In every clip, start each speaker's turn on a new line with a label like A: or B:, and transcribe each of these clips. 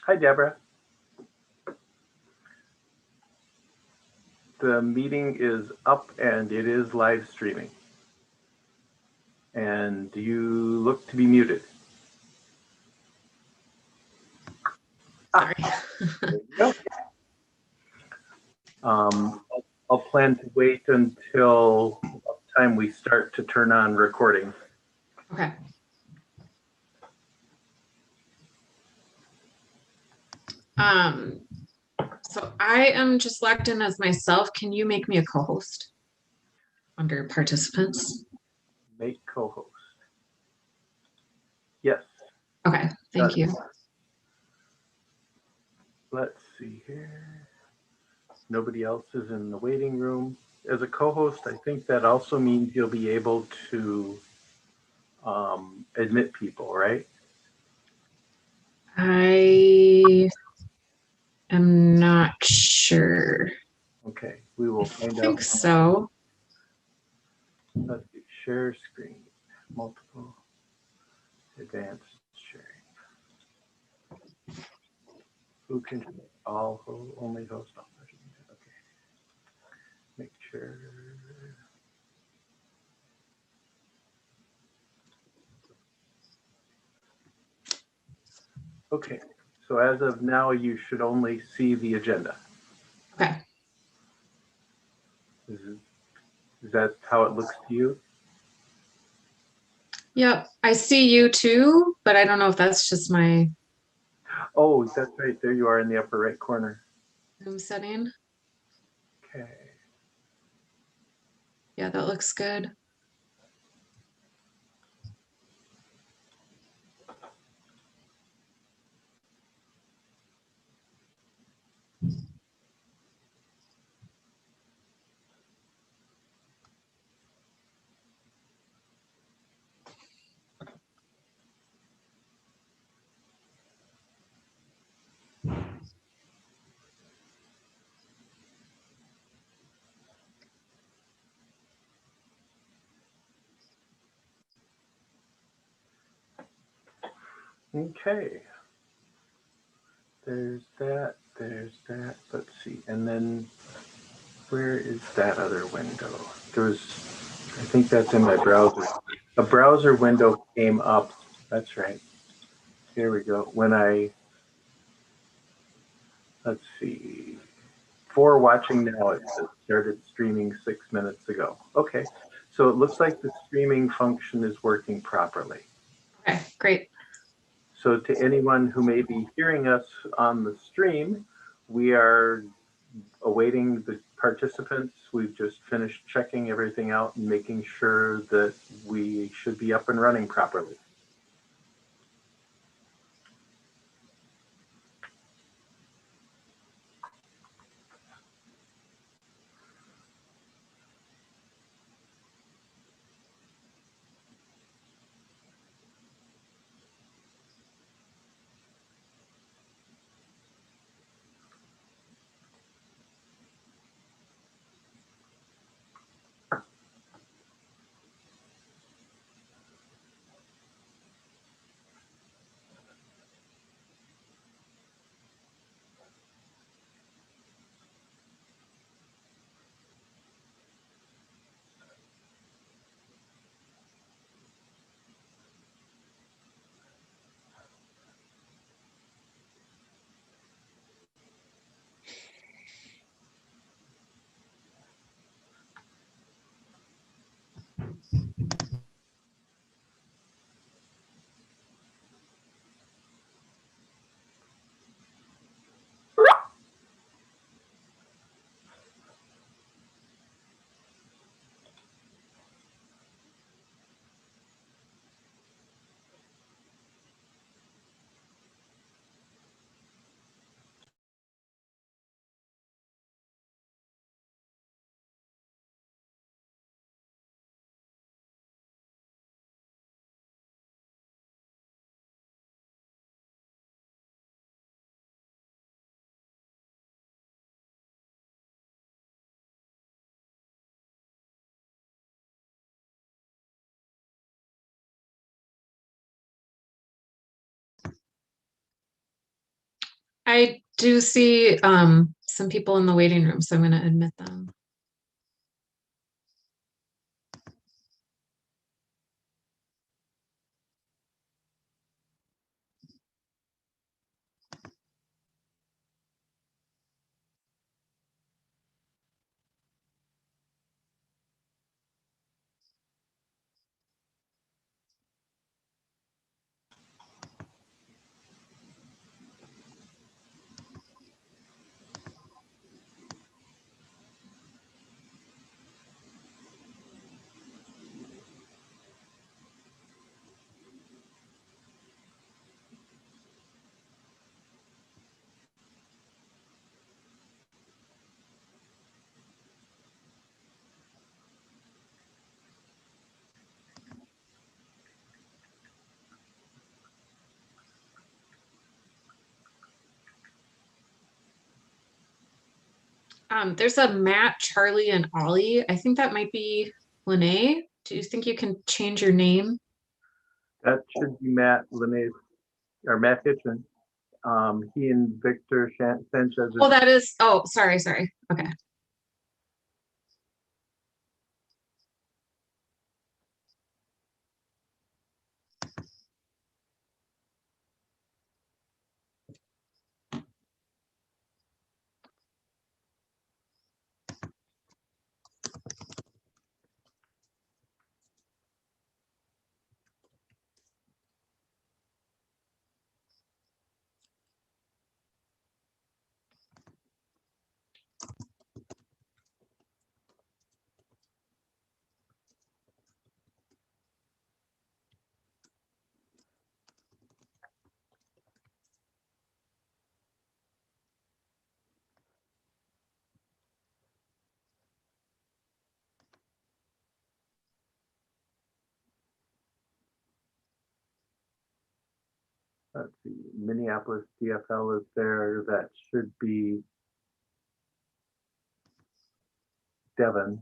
A: Hi, Deborah. The meeting is up and it is live streaming. And you look to be muted.
B: Sorry.
A: There you go. I'll plan to wait until the time we start to turn on recording.
B: Okay. So I am just logged in as myself. Can you make me a co-host under participants?
A: Make co-host. Yes.
B: Okay, thank you.
A: Let's see here. Nobody else is in the waiting room. As a co-host, I think that also means you'll be able to admit people, right?
B: I am not sure.
A: Okay, we will find out.
B: I think so.
A: Let's see, share screen, multiple, advanced sharing. Who can all, only host all versions? Okay, make sure. Okay, so as of now, you should only see the agenda.
B: Okay.
A: Is that how it looks to you?
B: Yep, I see you too, but I don't know if that's just my
A: Oh, that's right. There you are in the upper right corner.
B: Zoom setting.
A: Okay.
B: Yeah, that looks good.
A: Okay. There's that. Let's see. And then where is that other window? I think that's in my browser. A browser window came up. That's right. Here we go. Let's see. For watching now, it started streaming 6 minutes ago. Okay. So it looks like the streaming function is working properly.
B: Okay, great.
A: So to anyone who may be hearing us on the stream, we are awaiting the participants. We've just finished checking everything out and making sure that we should be up and running properly.
B: I do see some people in the waiting room, so I'm going to admit them. There's a Matt, Charlie, and Ollie. I think that might be Lene. Do you think you can change your name?
A: That should be Matt Lemay or Matt Hitchman. He and Victor Sanchez.
B: Oh, that is. Oh, sorry. Okay.
A: Let's see, Minneapolis DFL is there. That should be Devin.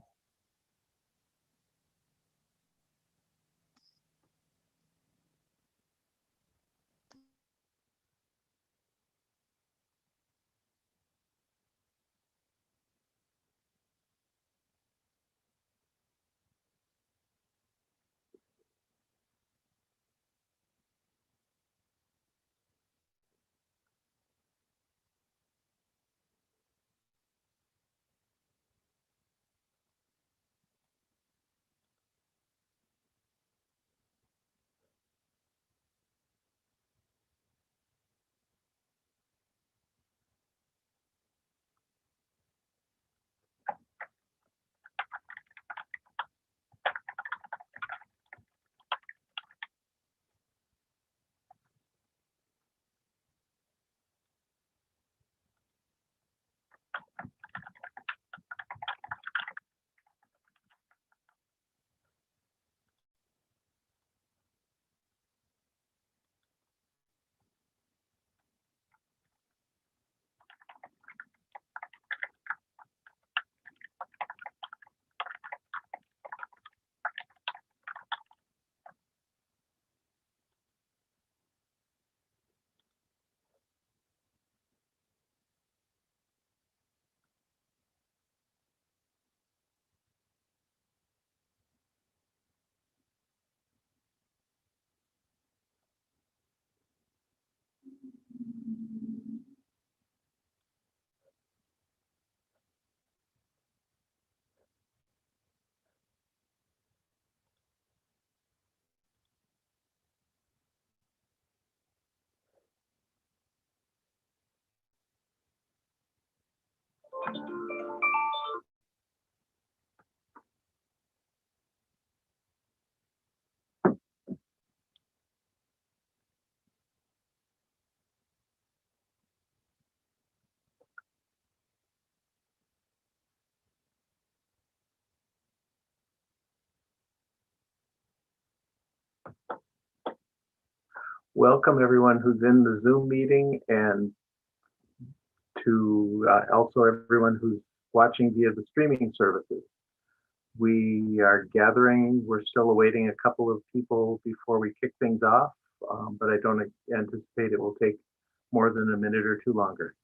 A: Welcome everyone who's in the Zoom meeting, and to also everyone who's watching via the streaming services. We are gathering. We're still awaiting a couple of people before we kick things off, but I don't anticipate it will take more than a minute or two longer.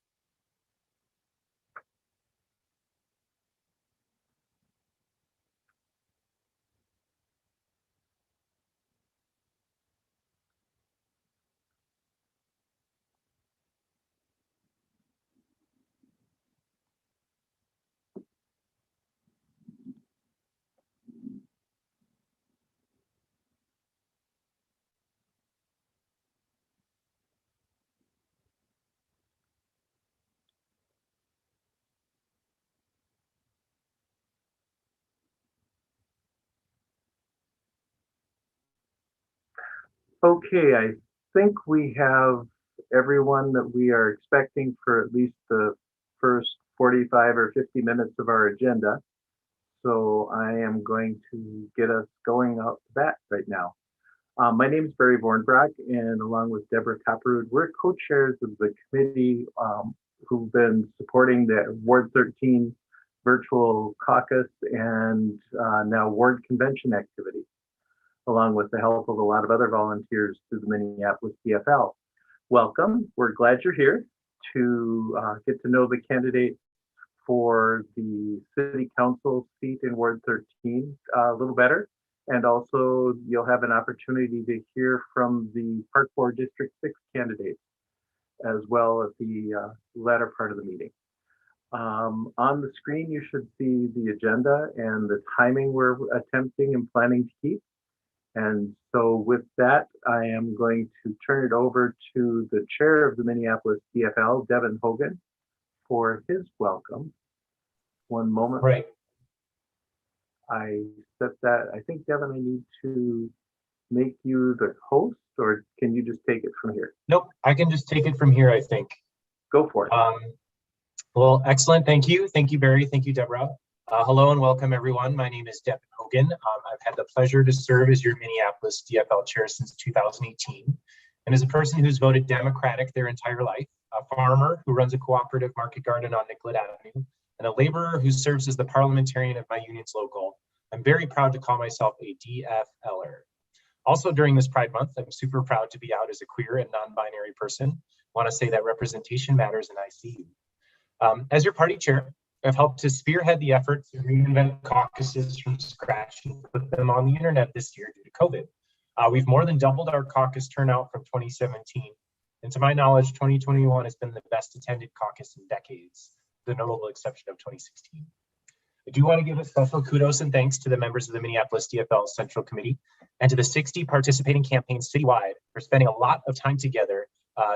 A: Okay, I think we have everyone that we are expecting for at least the first 45 or 50 minutes of our agenda. So I am going to get us going off the bat right now. My name is Barry Bornbrock, and along with Deborah Copperwood, we're co-chairs of the committee who've been supporting the Ward 13 virtual caucus and now ward convention activity, along with the help of a lot of other volunteers through the Minneapolis DFL. Welcome. We're glad you're here to get to know the candidate for the city council seat in Ward 13 a little better. And also you'll have an opportunity to hear from the Park Board District 6 candidates as well at the latter part of the meeting. On the screen, you should see the agenda and the timing we're attempting and planning to keep. And so with that, I am going to turn it over to the chair of the Minneapolis DFL, Deb Hogan, for his welcome. One moment.
C: Right.
A: I set that. I think, Devin, I need to make you the host, or can you just take it from here?
C: Nope, I can just take it from here, I think.
A: Go for it.
C: Well, excellent. Thank you. Thank you, Barry. Thank you, Deborah. Hello and welcome, everyone. My name is Deb Hogan. I've had the pleasure to serve as your Minneapolis DFL chair since 2018. And as a person who's voted Democratic their entire life, a farmer who runs a cooperative market garden on Nicollet Avenue, and a laborer who serves as the parliamentarian of my union's local, I'm very proud to call myself a DFLer. Also during this Pride Month, I'm super proud to be out as a queer and non-binary person. I want to say that representation matters and I see you. As your party chair, I've helped to spearhead the effort to reinvent caucuses from scratch and put them on the internet this year due to COVID. We've more than doubled our caucus turnout from 2017. And to my knowledge, 2021 has been the best attended caucus in decades, with the notable exception of 2016. I do want to give a special kudos and thanks to the members of the Minneapolis DFL Central Committee and to the 60 participating campaigns citywide for spending a lot of time together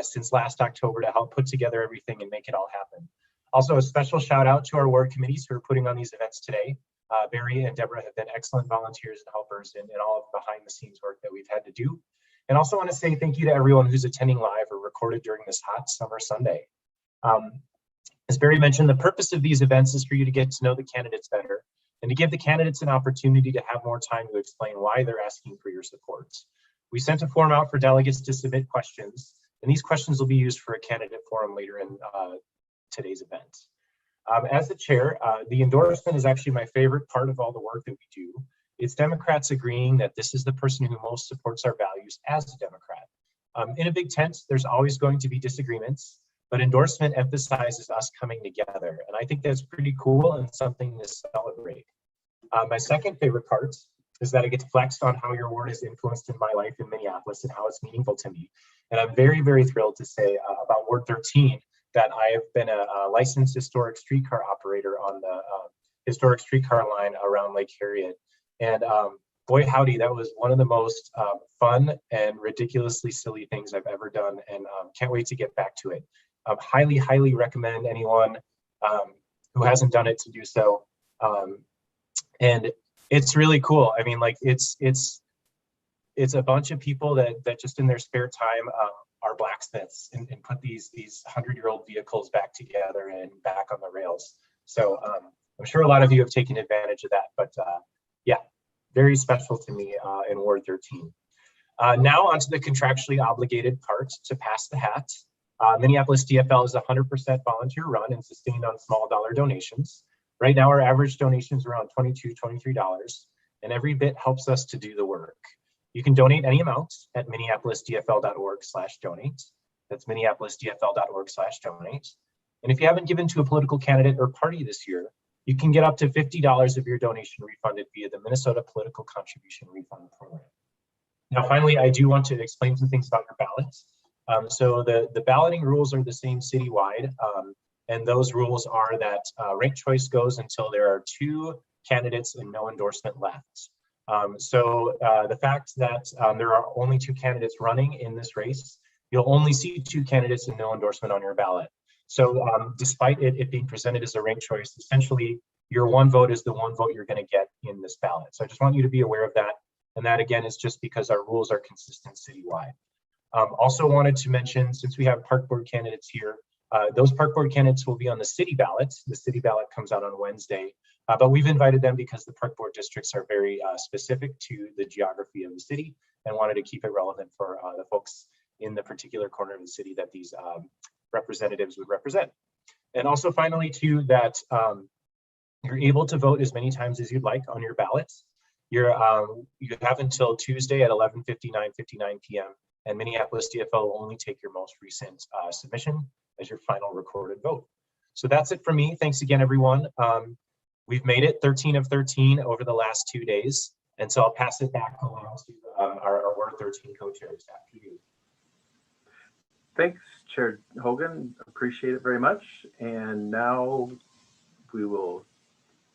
C: since last October to help put together everything and make it all happen. Also, a special shout out to our ward committees who are putting on these events today. Barry and Deborah have been excellent volunteers and helpers in all of the behind the scenes work that we've had to do. And also want to say thank you to everyone who's attending live or recorded during this hot summer Sunday. As Barry mentioned, the purpose of these events is for you to get to know the candidates better and to give the candidates an opportunity to have more time to explain why they're asking for your support. We sent a form out for delegates to submit questions, and these questions will be used for a candidate forum later in today's event. As the chair, the endorsement is actually my favorite part of all the work that we do. It's Democrats agreeing that this is the person who most supports our values as a Democrat. In a big tent, there's always going to be disagreements, but endorsement emphasizes us coming together. And I think that's pretty cool and something to celebrate. My second favorite part is that I get to flex on how your ward has influenced in my life in Minneapolis and how it's meaningful to me. And I'm very, very thrilled to say about Ward 13 that I have been a licensed historic streetcar operator on the historic streetcar line around Lake Harriet. And boy, howdy, that was one of the most fun and ridiculously silly things I've ever done. And can't wait to get back to it. Highly, highly recommend anyone who hasn't done it to do so. And it's really cool. I mean, like it's a bunch of people that just in their spare time are blacksmiths and put these 100-year-old vehicles back together and back on the rails. So I'm sure a lot of you have taken advantage of that, but yeah, very special to me in Ward 13. Now onto the contractually obligated part to pass the hat. Minneapolis DFL is a 100% volunteer run and sustained on small dollar donations. Right now, our average donation is around $22, $23, and every bit helps us to do the work. You can donate any amount at minneapolisdfl.org/donate. That's minneapolisdfl.org/donate. And if you haven't given to a political candidate or party this year, you can get up to $50 of your donation refunded via the Minnesota Political Contribution Refund Program. Now, finally, I do want to explain some things about your ballots. So the balloting rules are the same citywide, and those rules are that ranked choice goes until there are 2 candidates and no endorsement left. The fact that there are only 2 candidates running in this race, you'll only see 2 candidates and no endorsement on your ballot. So despite it being presented as a ranked choice, essentially your one vote is the one vote you're going to get in this ballot. So I just want you to be aware of that. And that again is just because our rules are consistent citywide. Also wanted to mention, since we have park board candidates here, those park board candidates will be on the city ballot. The city ballot comes out on Wednesday, but we've invited them because the park board districts are very specific to the geography of the city and wanted to keep it relevant for the folks in the particular corner of the city that these representatives would represent. And also finally too, that you're able to vote as many times as you'd like on your ballots. You have until Tuesday at 11:59 p.m. and Minneapolis DFL will only take your most recent submission as your final recorded vote. So that's it for me. Thanks again, everyone. We've made it 13 of 13 over the last 2 days. And so I'll pass it back along to our Ward 13 co-chairs after you.
A: Thanks, Chair Hogan. Appreciate it very much. And now we will,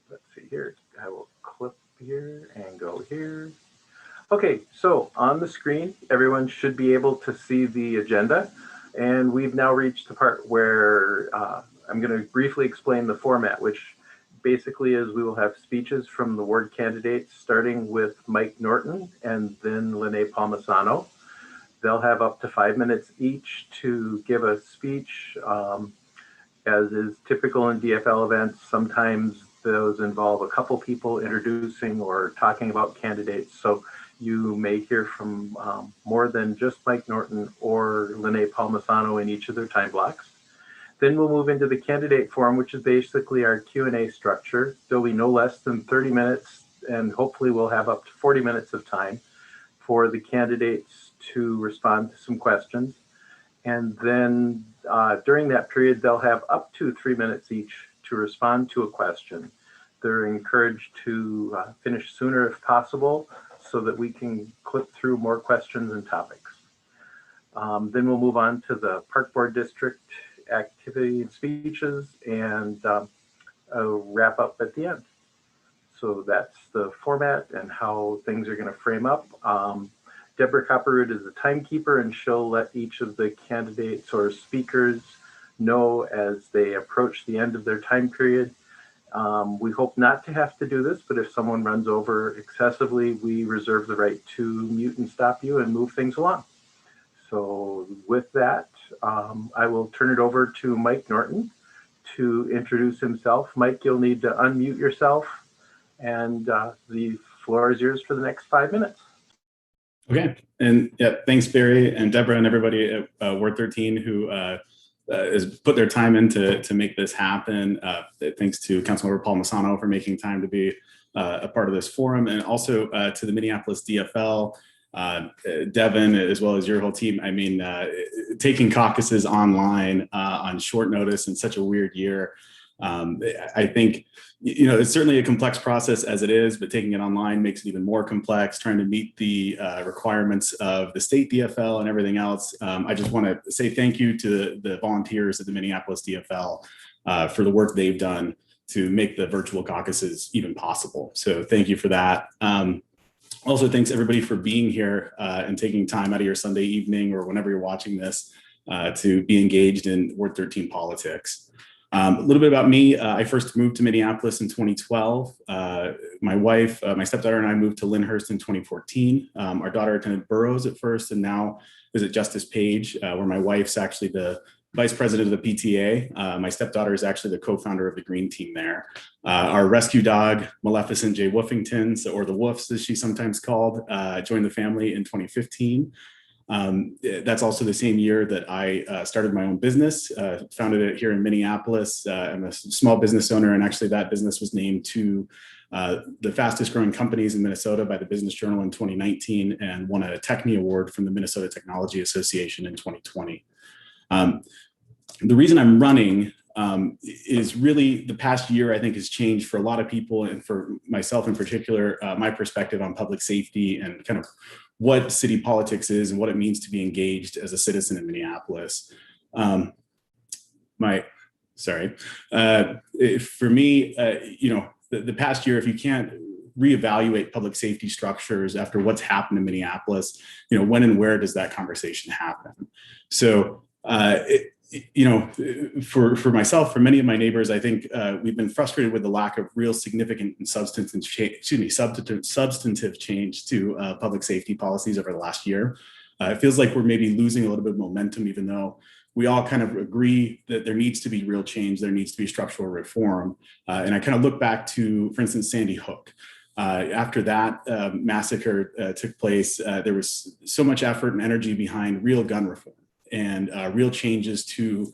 A: let's see here. I will clip here and go here. Okay, so on the screen, everyone should be able to see the agenda. And we've now reached the part where I'm going to briefly explain the format, which basically is we will have speeches from the ward candidates, starting with Mike Norton and then Lene Palmisano. They'll have up to 5 minutes each to give a speech. As is typical in DFL events, sometimes those involve a couple people introducing or talking about candidates. So you may hear from more than just Mike Norton or Lene Palmisano in each of their time blocks. Then we'll move into the candidate forum, which is basically our Q&A structure. There'll be no less than 30 minutes, and hopefully we'll have up to 40 minutes of time for the candidates to respond to some questions. And then during that period, they'll have up to 3 minutes each to respond to a question. They're encouraged to finish sooner if possible so that we can clip through more questions and topics. Then we'll move on to the Park Board District activity and speeches and a wrap up at the end. So that's the format and how things are going to frame up. Deborah Copperwood is the timekeeper, and she'll let each of the candidates or speakers know as they approach the end of their time period. We hope not to have to do this, but if someone runs over excessively, we reserve the right to mute and stop you and move things along. So with that, I will turn it over to Mike Norton to introduce himself. Mike, you'll need to unmute yourself, and the floor is yours for the next 5 minutes.
D: Okay, and yeah, thanks Barry and Deborah and everybody at Ward 13 who has put their time in to make this happen. Thanks to Councilmember Palmisano for making time to be a part of this forum, and also to the Minneapolis DFL, Devin, as well as your whole team. I mean, taking caucuses online on short notice in such a weird year. I think, you know, it's certainly a complex process as it is, but taking it online makes it even more complex, trying to meet the requirements of the state DFL and everything else. I just want to say thank you to the volunteers at the Minneapolis DFL for the work they've done to make the virtual caucuses even possible. So thank you for that. Also, thanks everybody for being here and taking time out of your Sunday evening or whenever you're watching this to be engaged in Ward 13 politics. A little bit about me. I first moved to Minneapolis in 2012. My wife, my stepdaughter and I moved to Lyndhurst in 2014. Our daughter attended Burroughs at first and now is at Justice Page, where my wife's actually the vice president of the PTA. My stepdaughter is actually the co-founder of the Green Team there. Our rescue dog, Maleficent J. Woofington, or the Woofs as she's sometimes called, joined the family in 2015. That's also the same year that I started my own business, founded it here in Minneapolis. I'm a small business owner, and actually that business was named to the fastest growing companies in Minnesota by the Business Journal in 2019 and won a Techne Award from the Minnesota Technology Association in 2020. The reason I'm running is really the past year, I think, has changed for a lot of people, and for myself in particular, my perspective on public safety and kind of what city politics is and what it means to be engaged as a citizen in Minneapolis. For me, the past year, if you can't reevaluate public safety structures after what's happened in Minneapolis, when and where does that conversation happen? So, for myself, for many of my neighbors, I think we've been frustrated with the lack of real significant and substantive change to public safety policies over the last year. It feels like we're maybe losing a little bit of momentum, even though we all kind of agree that there needs to be real change, there needs to be structural reform. And I kind of look back to, for instance, Sandy Hook. After that massacre took place, there was so much effort and energy behind real gun reform and real changes to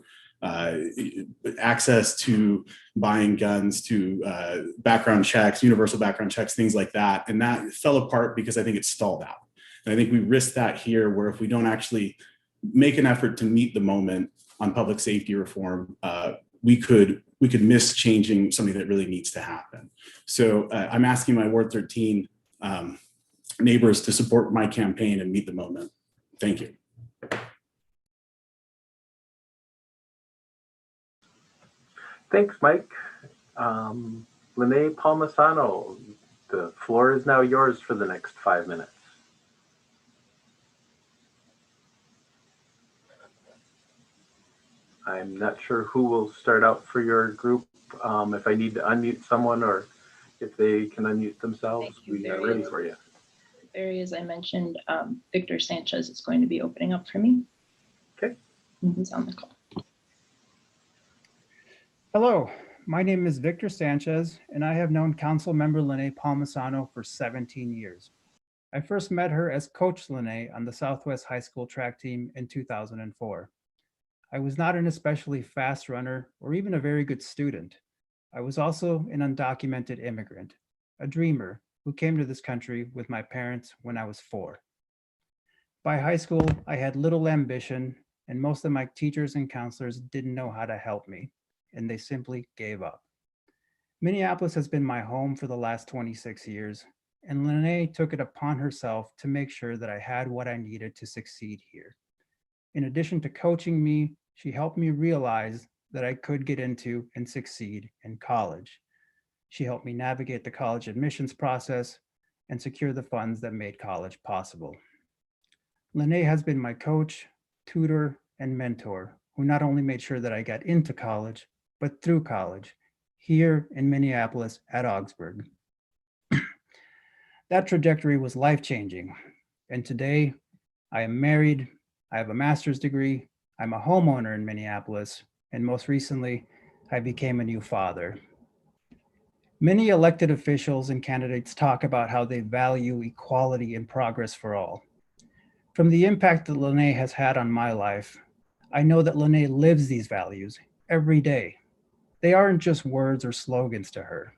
D: access to buying guns, to background checks, universal background checks, things like that. And that fell apart because I think it stalled out. And I think we risk that here, where if we don't actually make an effort to meet the moment on public safety reform, we could miss changing something that really needs to happen. So I'm asking my Ward 13 neighbors to support my campaign and meet the moment. Thank you.
A: Thanks, Mike. Lene Palmisano, the floor is now yours for the next 5 minutes. I'm not sure who will start out for your group. If I need to unmute someone or if they can unmute themselves, we are ready for you.
E: Barry, as I mentioned, Victor Sanchez is going to be opening up for me.
A: Okay.
E: He's on the call.
F: Hello, my name is Victor Sanchez, and I have known Council Member Lene Palmisano for 17 years. I first met her as Coach Lene on the Southwest High School track team in 2004. I was not an especially fast runner or even a very good student. I was also an undocumented immigrant, a dreamer who came to this country with my parents when I was 4. By high school, I had little ambition, and most of my teachers and counselors didn't know how to help me, and they simply gave up. Minneapolis has been my home for the last 26 years, and Lene took it upon herself to make sure that I had what I needed to succeed here. In addition to coaching me, she helped me realize that I could get into and succeed in college. She helped me navigate the college admissions process and secure the funds that made college possible. Lene has been my coach, tutor, and mentor, who not only made sure that I got into college, but through college, here in Minneapolis at Augsburg. That trajectory was life-changing. And today, I am married, I have a master's degree, I'm a homeowner in Minneapolis, and most recently, I became a new father. Many elected officials and candidates talk about how they value equality and progress for all. From the impact that Lene has had on my life, I know that Lene lives these values every day. They aren't just words or slogans to her.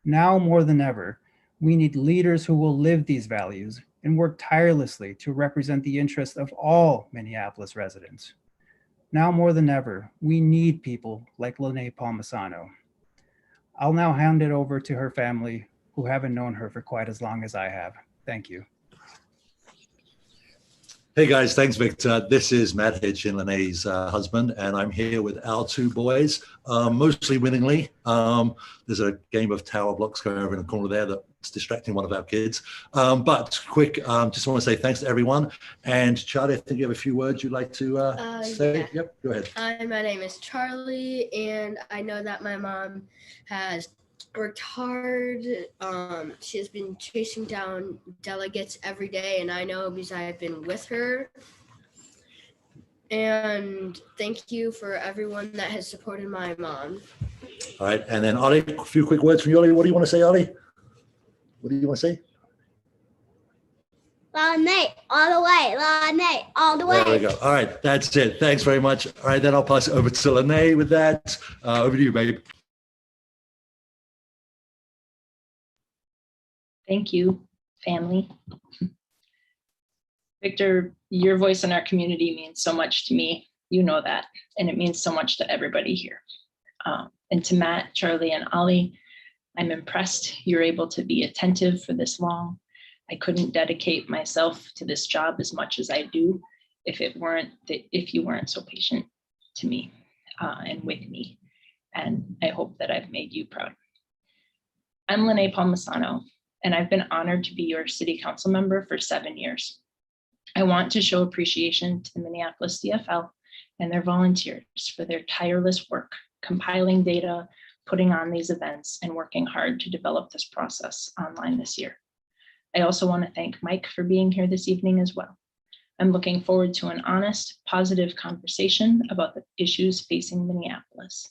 F: Now more than ever, we need leaders who will live these values and work tirelessly to represent the interests of all Minneapolis residents. Now more than ever, we need people like Lene Palmisano. I'll now hand it over to her family, who haven't known her for quite as long as I have. Thank you.
G: Hey guys, thanks Victor. This is Matt Hitchin, Lene's husband, and I'm here with our 2 boys, mostly willingly. There's a game of tower blocks going over in the corner there that's distracting one of our kids. But quick, just want to say thanks to everyone. And Charlie, I think you have a few words you'd like to say.
H: Yeah.
G: Yep, go ahead.
H: Hi, my name is Charlie, and I know that my mom has worked hard. She has been chasing down delegates every day, and I know because I have been with her. And thank you for everyone that has supported my mom.
G: All right, and then Ollie, a few quick words from you, Ollie. What do you want to say, Ollie? What do you want to say?
I: Lene, all the way. Lene, all the way.
G: There we go. All right, that's it. Thanks very much. All right, then I'll pass it over to Lene with that. Over to you, babe.
E: Thank you, family. Victor, your voice in our community means so much to me. You know that, and it means so much to everybody here. And to Matt, Charlie, and Ollie, I'm impressed you're able to be attentive for this long. I couldn't dedicate myself to this job as much as I do if you weren't so patient to me and with me. And I hope that I've made you proud. I'm Lene Palmisano, and I've been honored to be your city council member for 7 years. I want to show appreciation to the Minneapolis DFL and their volunteers for their tireless work, compiling data, putting on these events, and working hard to develop this process online this year. I also want to thank Mike for being here this evening as well. I'm looking forward to an honest, positive conversation about the issues facing Minneapolis.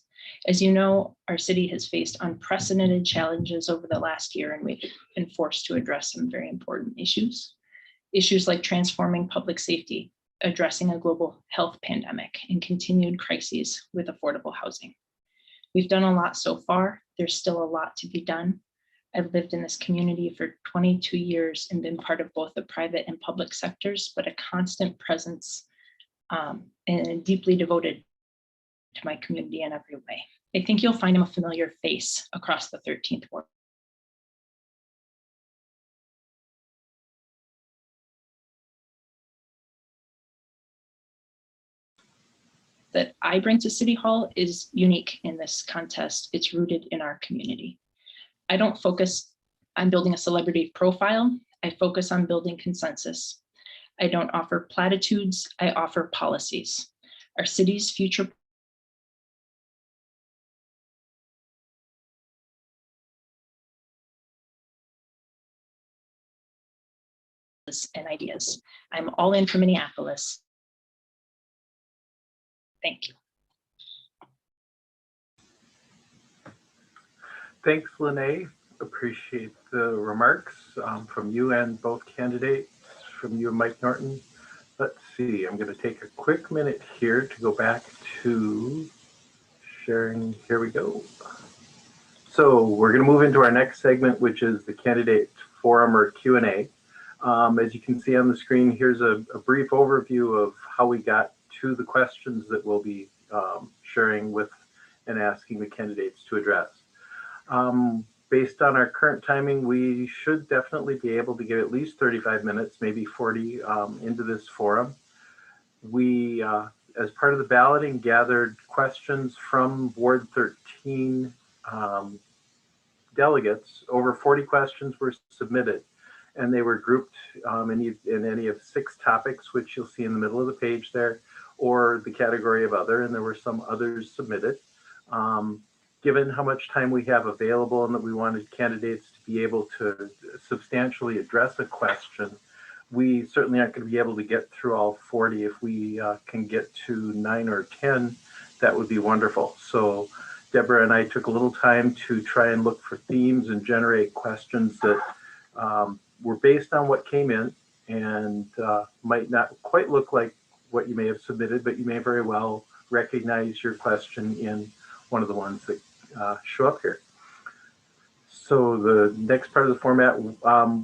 E: As you know, our city has faced unprecedented challenges over the last year, and we've been forced to address some very important issues. Issues like transforming public safety, addressing a global health pandemic, and continued crises with affordable housing. We've done a lot so far. There's still a lot to be done. I've lived in this community for 22 years and been part of both the private and public sectors, but a constant presence and deeply devoted to my community in every way. I think you'll find him a familiar face across the 13th ward. That I bring to City Hall is unique in this contest. It's rooted in our community. I don't focus on building a celebrity profile. I focus on building consensus. I don't offer platitudes. I offer policies. Our city's future and ideas. I'm all in for Minneapolis. Thank you.
A: Thanks, Lene. Appreciate the remarks from you and both candidates, from you and Mike Norton. Let's see, I'm going to take a quick minute here to go back to sharing. Here we go. So we're going to move into our next segment, which is the candidate forum or Q&A. As you can see on the screen, here's a brief overview of how we got to the questions that we'll be sharing with and asking the candidates to address. Based on our current timing, we should definitely be able to get at least 35 minutes, maybe 40 into this forum. We, as part of the balloting, gathered questions from Ward 13 delegates. Over 40 questions were submitted, and they were grouped in any of 6 topics, which you'll see in the middle of the page there, or the category of other, and there were some others submitted. Given how much time we have available and that we wanted candidates to be able to substantially address a question, we certainly aren't going to be able to get through all 40. If we can get to 9 or 10, that would be wonderful. So Deborah and I took a little time to try and look for themes and generate questions that were based on what came in and might not quite look like what you may have submitted, but you may very well recognize your question in one of the ones that show up here. So the next part of the format,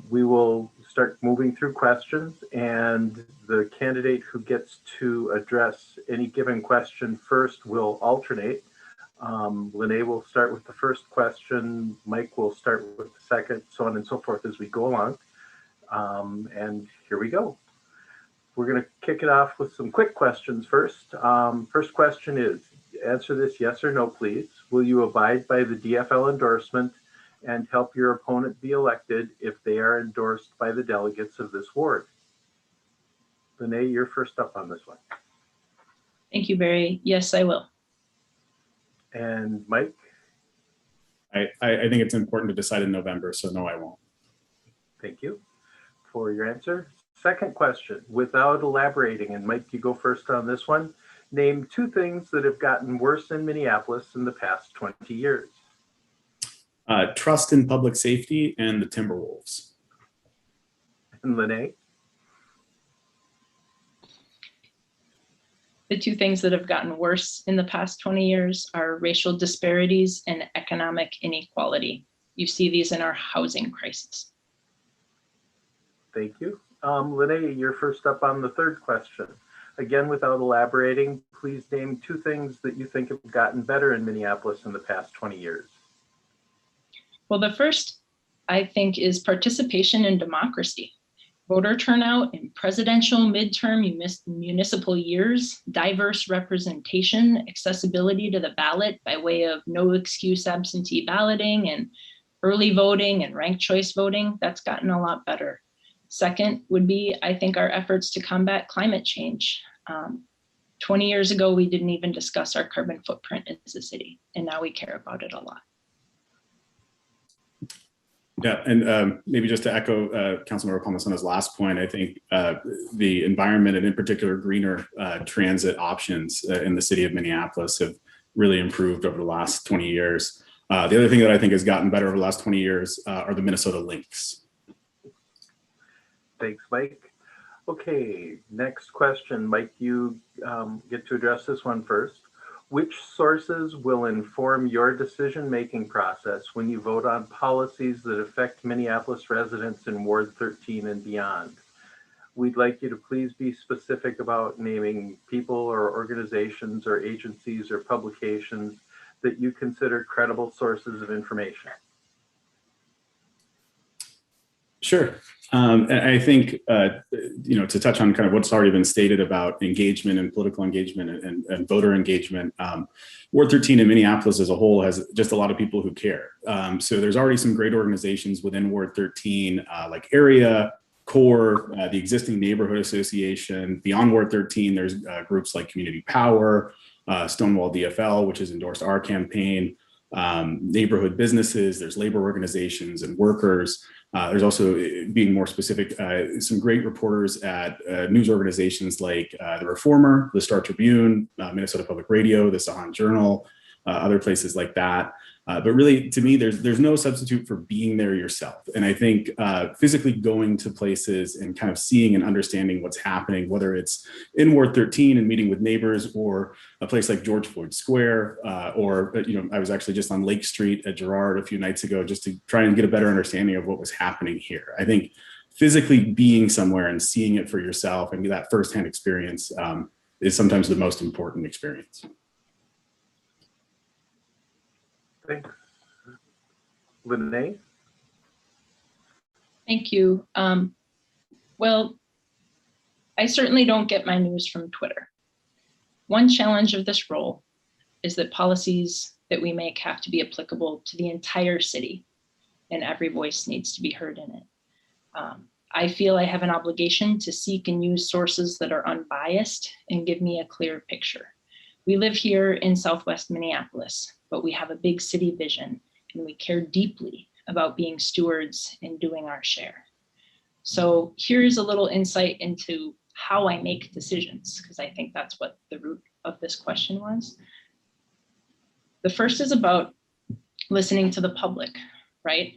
A: we will start moving through questions, and the candidate who gets to address any given question first will alternate. Lene will start with the first question, Mike will start with the second, so on and so forth as we go along. And here we go. We're going to kick it off with some quick questions first. First question is, answer this yes or no, please. Will you abide by the DFL endorsement and help your opponent be elected if they are endorsed by the delegates of this ward? Lene, you're first up on this one.
E: Thank you, Barry. Yes, I will.
A: And Mike?
D: I think it's important to decide in November, so no, I won't.
A: Thank you for your answer. Second question, without elaborating, and Mike, you go first on this one. Name 2 things that have gotten worse in Minneapolis in the past 20 years.
D: Trust in public safety and the Timberwolves.
A: And Lene?
E: The 2 things that have gotten worse in the past 20 years are racial disparities and economic inequality. You see these in our housing crisis.
A: Thank you. Lene, you're first up on the third question. Again, without elaborating, please name 2 things that you think have gotten better in Minneapolis in the past 20 years.
E: Well, the first, I think, is participation in democracy. Voter turnout in presidential, midterm, municipal years, diverse representation, accessibility to the ballot by way of no excuse absentee balloting and early voting and ranked choice voting, that's gotten a lot better. Second would be, I think, our efforts to combat climate change. 20 years ago, we didn't even discuss our carbon footprint as a city, and now we care about it a lot.
D: Yeah, and maybe just to echo Councilmember Palmisano's last point, I think the environment and in particular greener transit options in the city of Minneapolis have really improved over the last 20 years. The other thing that I think has gotten better over the last 20 years are the Minnesota links.
A: Thanks, Mike. Okay, next question. Mike, you get to address this one first. Which sources will inform your decision-making process when you vote on policies that affect Minneapolis residents in Ward 13 and beyond? We'd like you to please be specific about naming people or organizations or agencies or publications that you consider credible sources of information.
D: Sure. And I think, to touch on kind of what's already been stated about engagement and political engagement and voter engagement, Ward 13 in Minneapolis as a whole has just a lot of people who care. So there's already some great organizations within Ward 13, like Area, Core, the existing neighborhood association. Beyond Ward 13, there's groups like Community Power, Stonewall DFL, which has endorsed our campaign, neighborhood businesses, there's labor organizations and workers. There's also, being more specific, some great reporters at news organizations like The Reformer, the Star Tribune, Minnesota Public Radio, the Sahan Journal, other places like that. But really, to me, there's no substitute for being there yourself. And I think physically going to places and kind of seeing and understanding what's happening, whether it's in Ward 13 and meeting with neighbors, or a place like George Floyd Square, or I was actually just on Lake Street at Girard a few nights ago just to try and get a better understanding of what was happening here. I think physically being somewhere and seeing it for yourself and that firsthand experience is sometimes the most important experience.
A: Thanks. Lene?
E: Thank you. Well, I certainly don't get my news from Twitter. One challenge of this role is that policies that we make have to be applicable to the entire city, and every voice needs to be heard in it. I feel I have an obligation to seek and use sources that are unbiased and give me a clear picture. We live here in Southwest Minneapolis, but we have a big city vision, and we care deeply about being stewards and doing our share. So here's a little insight into how I make decisions, because I think that's what the root of this question was. The first is about listening to the public, right?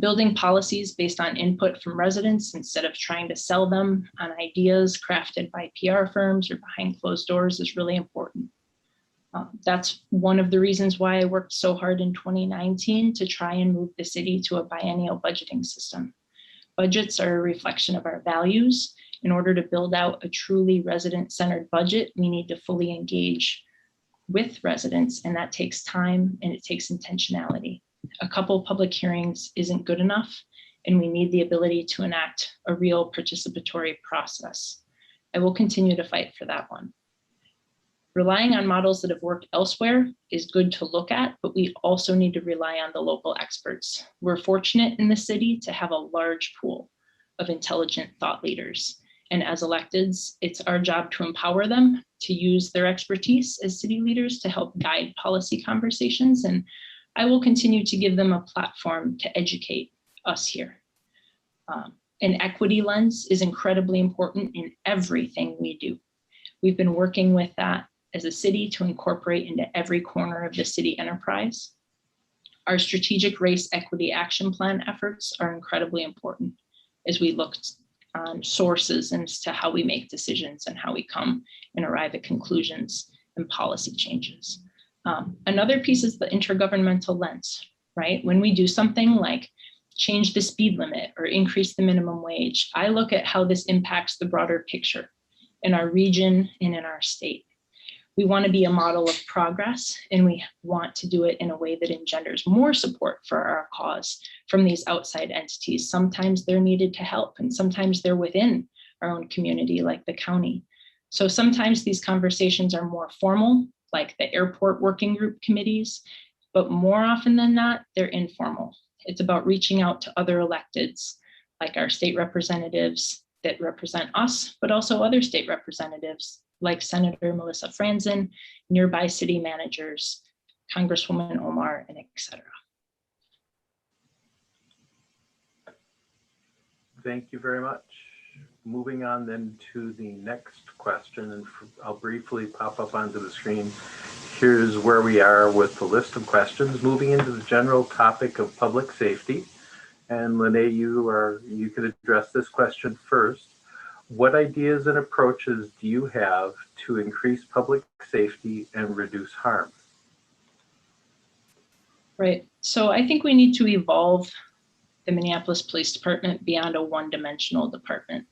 E: Building policies based on input from residents instead of trying to sell them on ideas crafted by PR firms or behind closed doors is really important. That's one of the reasons why I worked so hard in 2019 to try and move the city to a biennial budgeting system. Budgets are a reflection of our values. In order to build out a truly resident-centered budget, we need to fully engage with residents, and that takes time and it takes intentionality. A couple public hearings isn't good enough, and we need the ability to enact a real participatory process. I will continue to fight for that one. Relying on models that have worked elsewhere is good to look at, but we also need to rely on the local experts. We're fortunate in the city to have a large pool of intelligent thought leaders. And as electeds, it's our job to empower them to use their expertise as city leaders to help guide policy conversations. And I will continue to give them a platform to educate us here. An equity lens is incredibly important in everything we do. We've been working with that as a city to incorporate into every corner of the city enterprise. Our strategic race equity action plan efforts are incredibly important as we look on sources and as to how we make decisions and how we come and arrive at conclusions and policy changes. Another piece is the intergovernmental lens, right? When we do something like change the speed limit or increase the minimum wage, I look at how this impacts the broader picture. in our region and in our state. We want to be a model of progress, and we want to do it in a way that engenders more support for our cause from these outside entities. Sometimes they're needed to help, and sometimes they're within our own community, like the county. So sometimes these conversations are more formal, like the airport working group committees, but more often than not, they're informal. It's about reaching out to other electeds, like our state representatives that represent us, but also other state representatives like Senator Melissa Franzen, nearby city managers, Congresswoman Omar, and etc.
A: Thank you very much. Moving on then to the next question, and I'll briefly pop up onto the screen. Here's where we are with the list of questions. Moving into the general topic of public safety. And Lene, you could address this question first. What ideas and approaches do you have to increase public safety and reduce harm?
E: Right. So I think we need to evolve the Minneapolis Police Department beyond a one-dimensional department.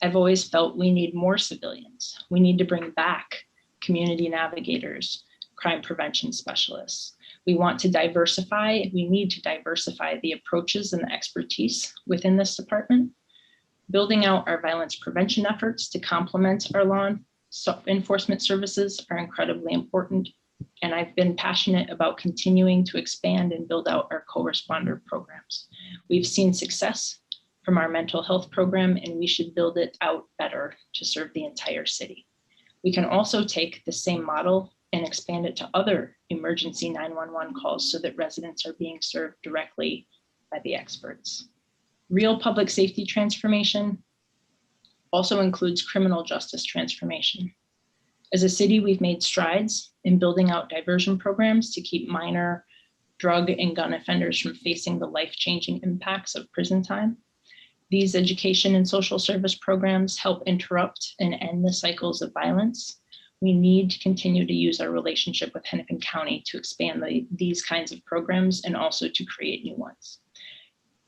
E: I've always felt we need more civilians. We need to bring back community navigators, crime prevention specialists. We want to diversify, we need to diversify the approaches and the expertise within this department. Building out our violence prevention efforts to complement our law enforcement services are incredibly important. And I've been passionate about continuing to expand and build out our co-responder programs. We've seen success from our mental health program, and we should build it out better to serve the entire city. We can also take the same model and expand it to other emergency 911 calls so that residents are being served directly by the experts. Real public safety transformation also includes criminal justice transformation. As a city, we've made strides in building out diversion programs to keep minor drug and gun offenders from facing the life-changing impacts of prison time. These education and social service programs help interrupt and end the cycles of violence. We need to continue to use our relationship with Hennepin County to expand these kinds of programs and also to create new ones.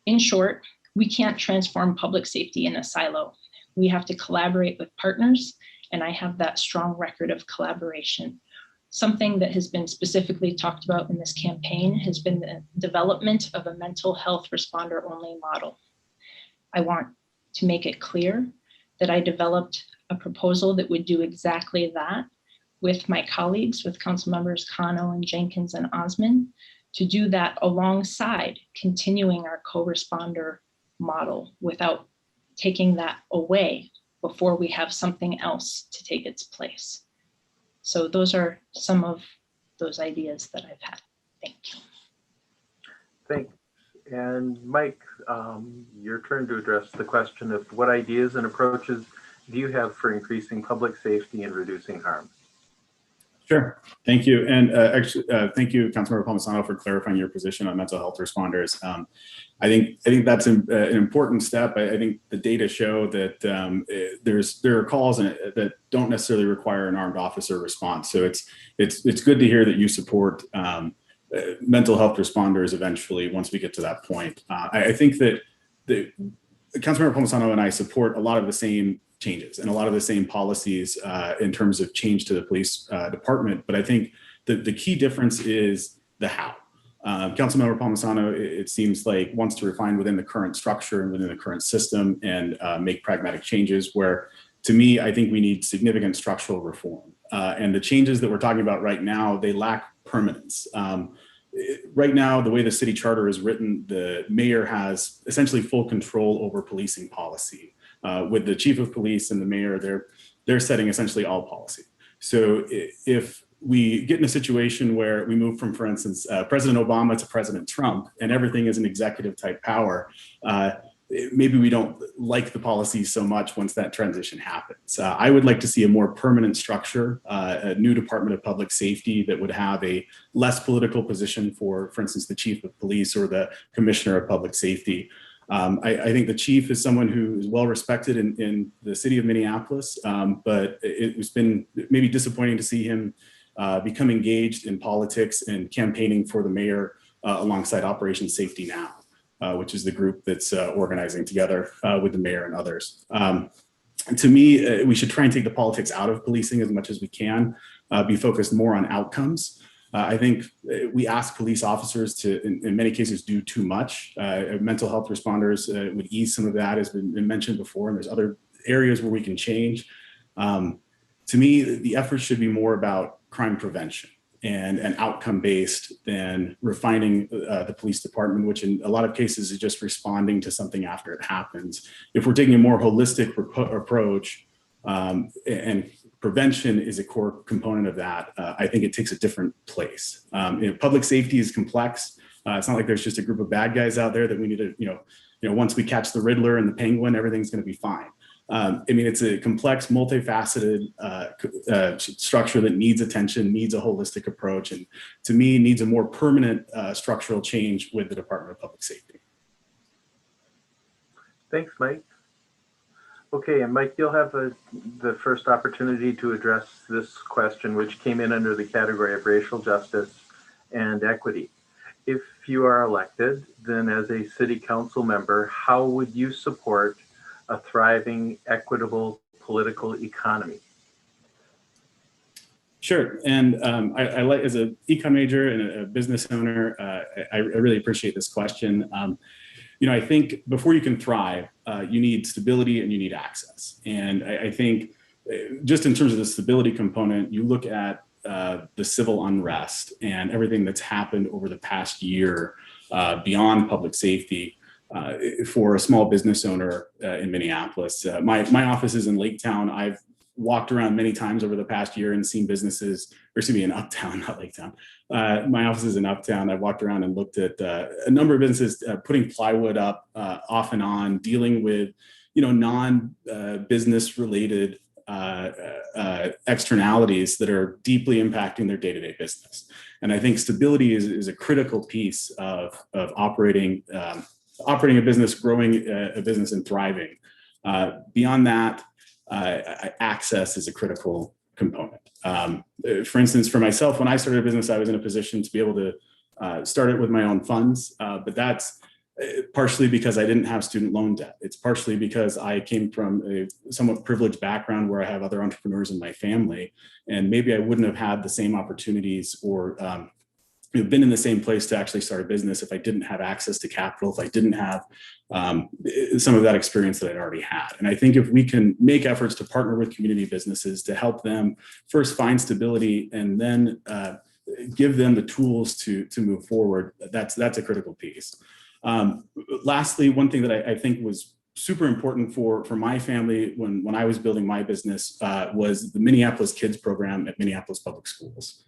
E: In short, we can't transform public safety in a silo. We have to collaborate with partners, and I have that strong record of collaboration. Something that has been specifically talked about in this campaign has been the development of a mental health responder only model. I want to make it clear that I developed a proposal that would do exactly that with my colleagues, with council members Cano and Jenkins and Osmond, to do that alongside continuing our co-responder model without taking that away before we have something else to take its place. So those are some of those ideas that I've had. Thank you.
A: Thanks. And Mike, your turn to address the question of what ideas and approaches do you have for increasing public safety and reducing harm?
D: Sure, thank you. And actually, thank you, Councilmember Palmisano, for clarifying your position on mental health responders. I think that's an important step. I think the data show that there are calls that don't necessarily require an armed officer response. So it's good to hear that you support mental health responders eventually once we get to that point. I think that Councilmember Palmisano and I support a lot of the same changes and a lot of the same policies in terms of change to the police department. But I think the key difference is the how. Councilmember Palmisano, it seems like, wants to refine within the current structure and within the current system and make pragmatic changes, where to me, I think we need significant structural reform. And the changes that we're talking about right now, they lack permanence. Right now, the way the city charter is written, the mayor has essentially full control over policing policy. With the chief of police and the mayor, they're setting essentially all policy. So if we get in a situation where we move from, for instance, President Obama to President Trump, and everything is an executive type power, maybe we don't like the policy so much once that transition happens. I would like to see a more permanent structure, a new Department of Public Safety that would have a less political position for instance, the chief of police or the commissioner of public safety. I think the chief is someone who is well respected in the city of Minneapolis, but it's been maybe disappointing to see him become engaged in politics and campaigning for the mayor alongside Operation Safety Now, which is the group that's organizing together with the mayor and others. to me, we should try and take the politics out of policing as much as we can, be focused more on outcomes. I think we ask police officers to, in many cases, do too much. Mental health responders would ease some of that, as been mentioned before, and there's other areas where we can change. To me, the effort should be more about crime prevention and outcome-based than refining the police department, which in a lot of cases is just responding to something after it happens. If we're taking a more holistic approach, and prevention is a core component of that, I think it takes a different place. Public safety is complex. It's not like there's just a group of bad guys out there that we need to, once we catch the Riddler and the Penguin, everything's going to be fine. It's a complex, multifaceted structure that needs attention, needs a holistic approach, and to me needs a more permanent structural change with the Department of Public Safety.
A: Thanks, Mike. Okay, and Mike, you'll have the first opportunity to address this question, which came in under the category of racial justice and equity. If you are elected, then as a city council member, how would you support a thriving, equitable political economy?
D: Sure, and I like, as an econ major and a business owner, I really appreciate this question. I think before you can thrive, you need stability and you need access. And I think just in terms of the stability component, you look at the civil unrest and everything that's happened over the past year beyond public safety. For a small business owner in Minneapolis, my office is in Lake Town. I've walked around many times over the past year and seen businesses, or excuse me, in Uptown, not Lake Town. My office is in Uptown. I've walked around and looked at a number of businesses putting plywood up off and on, dealing with, non-business related externalities that are deeply impacting their day-to-day business. And I think stability is a critical piece of operating a business, growing a business, and thriving. Beyond that, access is a critical component. For instance, for myself, when I started a business, I was in a position to be able to start it with my own funds, but that's partially because I didn't have student loan debt. It's partially because I came from a somewhat privileged background where I have other entrepreneurs in my family, and maybe I wouldn't have had the same opportunities or been in the same place to actually start a business if I didn't have access to capital, if I didn't have some of that experience that I'd already had. And I think if we can make efforts to partner with community businesses to help them first find stability and then give them the tools to move forward, that's a critical piece. Lastly, one thing that I think was super important for my family when I was building my business was the Minneapolis Kids program at Minneapolis Public Schools.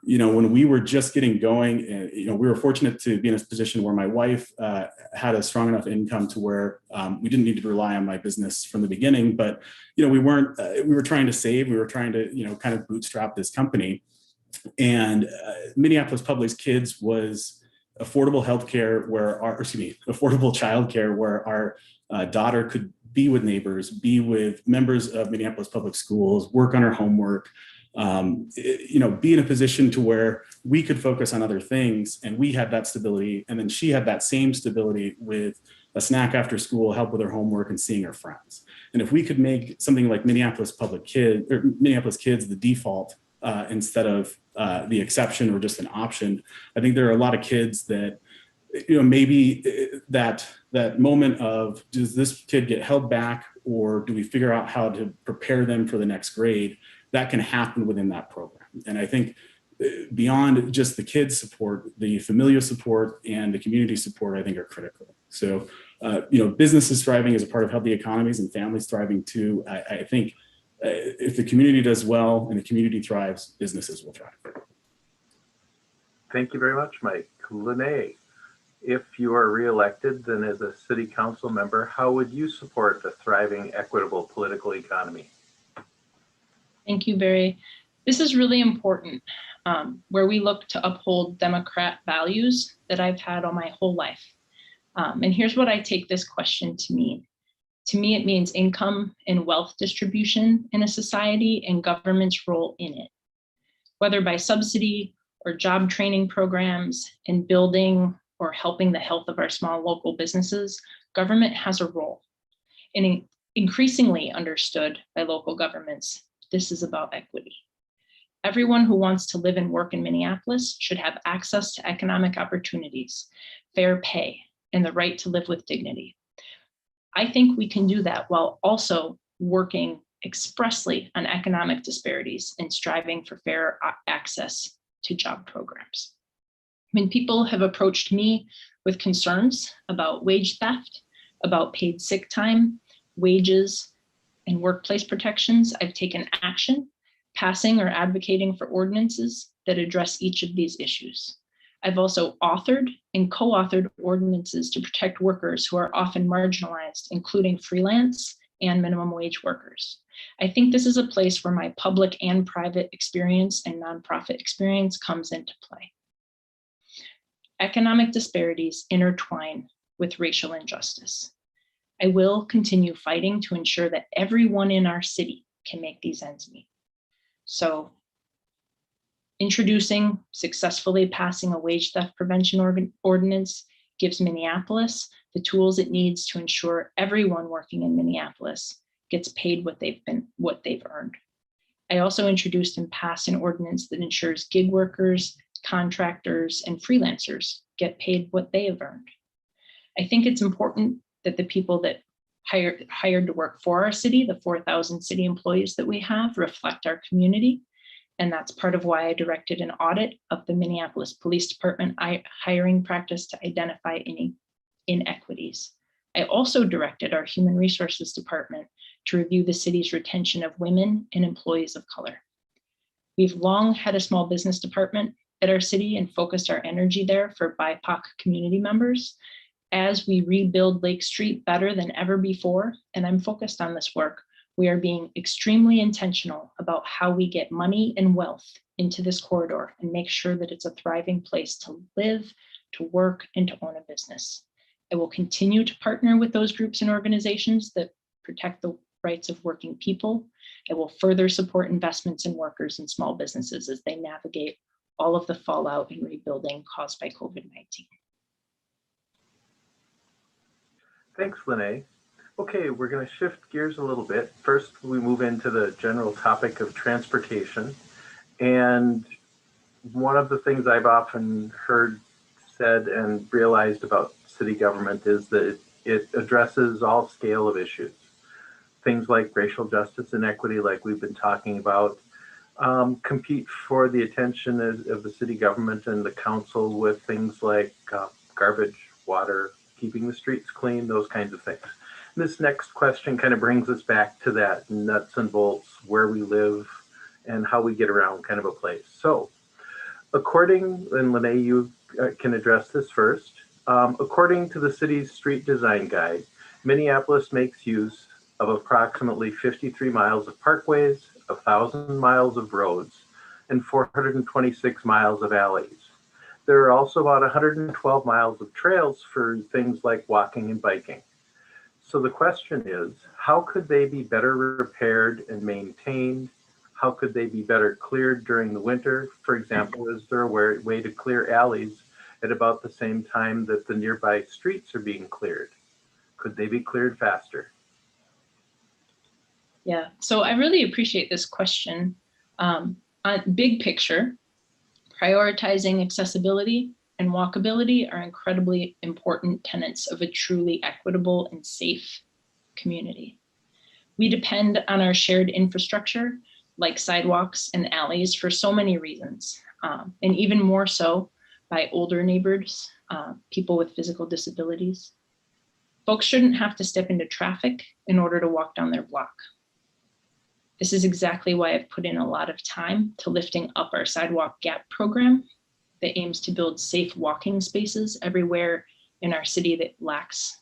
D: When we were just getting going, we were fortunate to be in a position where my wife had a strong enough income to where we didn't need to rely on my business from the beginning. But, we were trying to save, we were trying to, kind of bootstrap this company. And Minneapolis Public Kids was affordable healthcare affordable childcare where our daughter could be with neighbors, be with members of Minneapolis Public Schools, work on her homework, be in a position to where we could focus on other things, and we had that stability. And then she had that same stability with a snack after school, help with her homework, and seeing her friends. And if we could make something like Minneapolis Kids the default instead of the exception or just an option, I think there are a lot of kids that, maybe that moment of, does this kid get held back, or do we figure out how to prepare them for the next grade? That can happen within that program. And I think beyond just the kids support, the familial support and the community support, I think, are critical. So, businesses thriving is a part of healthy economies, and families thriving too. I think if the community does well and the community thrives, businesses will thrive.
A: Thank you very much, Mike. Lene, if you are reelected, then as a city council member, how would you support a thriving, equitable political economy?
E: Thank you, Barry. This is really important, where we look to uphold Democrat values that I've had all my whole life. And here's what I take this question to mean. To me, it means income and wealth distribution in a society and government's role in it, whether by subsidy or job training programs in building or helping the health of our small local businesses. Government has a role. And increasingly understood by local governments, this is about equity. Everyone who wants to live and work in Minneapolis should have access to economic opportunities, fair pay, and the right to live with dignity. I think we can do that while also working expressly on economic disparities and striving for fair access to job programs. When people have approached me with concerns about wage theft, about paid sick time, wages, and workplace protections, I've taken action, passing or advocating for ordinances that address each of these issues. I've also authored and co-authored ordinances to protect workers who are often marginalized, including freelance and minimum wage workers. I think this is a place where my public and private experience and nonprofit experience comes into play. Economic disparities intertwine with racial injustice. I will continue fighting to ensure that everyone in our city can make these ends meet. So, introducing, successfully passing a wage theft prevention ordinance gives Minneapolis the tools it needs to ensure everyone working in Minneapolis gets paid what they've earned. I also introduced and passed an ordinance that ensures gig workers, contractors, and freelancers get paid what they have earned. I think it's important that the people that hired to work for our city, the 4,000 city employees that we have, reflect our community. And that's part of why I directed an audit of the Minneapolis Police Department hiring practice to identify any inequities. I also directed our Human Resources Department to review the city's retention of women and employees of color. We've long had a small business department at our city and focused our energy there for BIPOC community members. As we rebuild Lake Street better than ever before, and I'm focused on this work, we are being extremely intentional about how we get money and wealth into this corridor and make sure that it's a thriving place to live, to work, and to own a business. I will continue to partner with those groups and organizations that protect the rights of working people. I will further support investments in workers and small businesses as they navigate all of the fallout and rebuilding caused by COVID-19.
A: Thanks, Lene. Okay, we're going to shift gears a little bit. First, we move into the general topic of transportation. And one of the things I've often heard said and realized about city government is that it addresses all scale of issues. Things like racial justice and equity, like we've been talking about, compete for the attention of the city government and the council with things like garbage, water, keeping the streets clean, those kinds of things. And this next question kind of brings us back to that nuts and bolts, where we live and how we get around kind of a place. So according, and Lene, you can address this first. According to the city's street design guide, Minneapolis makes use of approximately 53 miles of parkways, 1,000 miles of roads, and 426 miles of alleys. There are also about 112 miles of trails for things like walking and biking. So the question is, how could they be better repaired and maintained? How could they be better cleared during the winter? For example, is there a way to clear alleys at about the same time that the nearby streets are being cleared? Could they be cleared faster?
E: Yeah, so I really appreciate this question. On big picture, prioritizing accessibility and walkability are incredibly important tenets of a truly equitable and safe community. We depend on our shared infrastructure, like sidewalks and alleys, for so many reasons, and even more so by older neighbors, people with physical disabilities. Folks shouldn't have to step into traffic in order to walk down their block. This is exactly why I've put in a lot of time to lifting up our sidewalk gap program that aims to build safe walking spaces everywhere in our city that lacks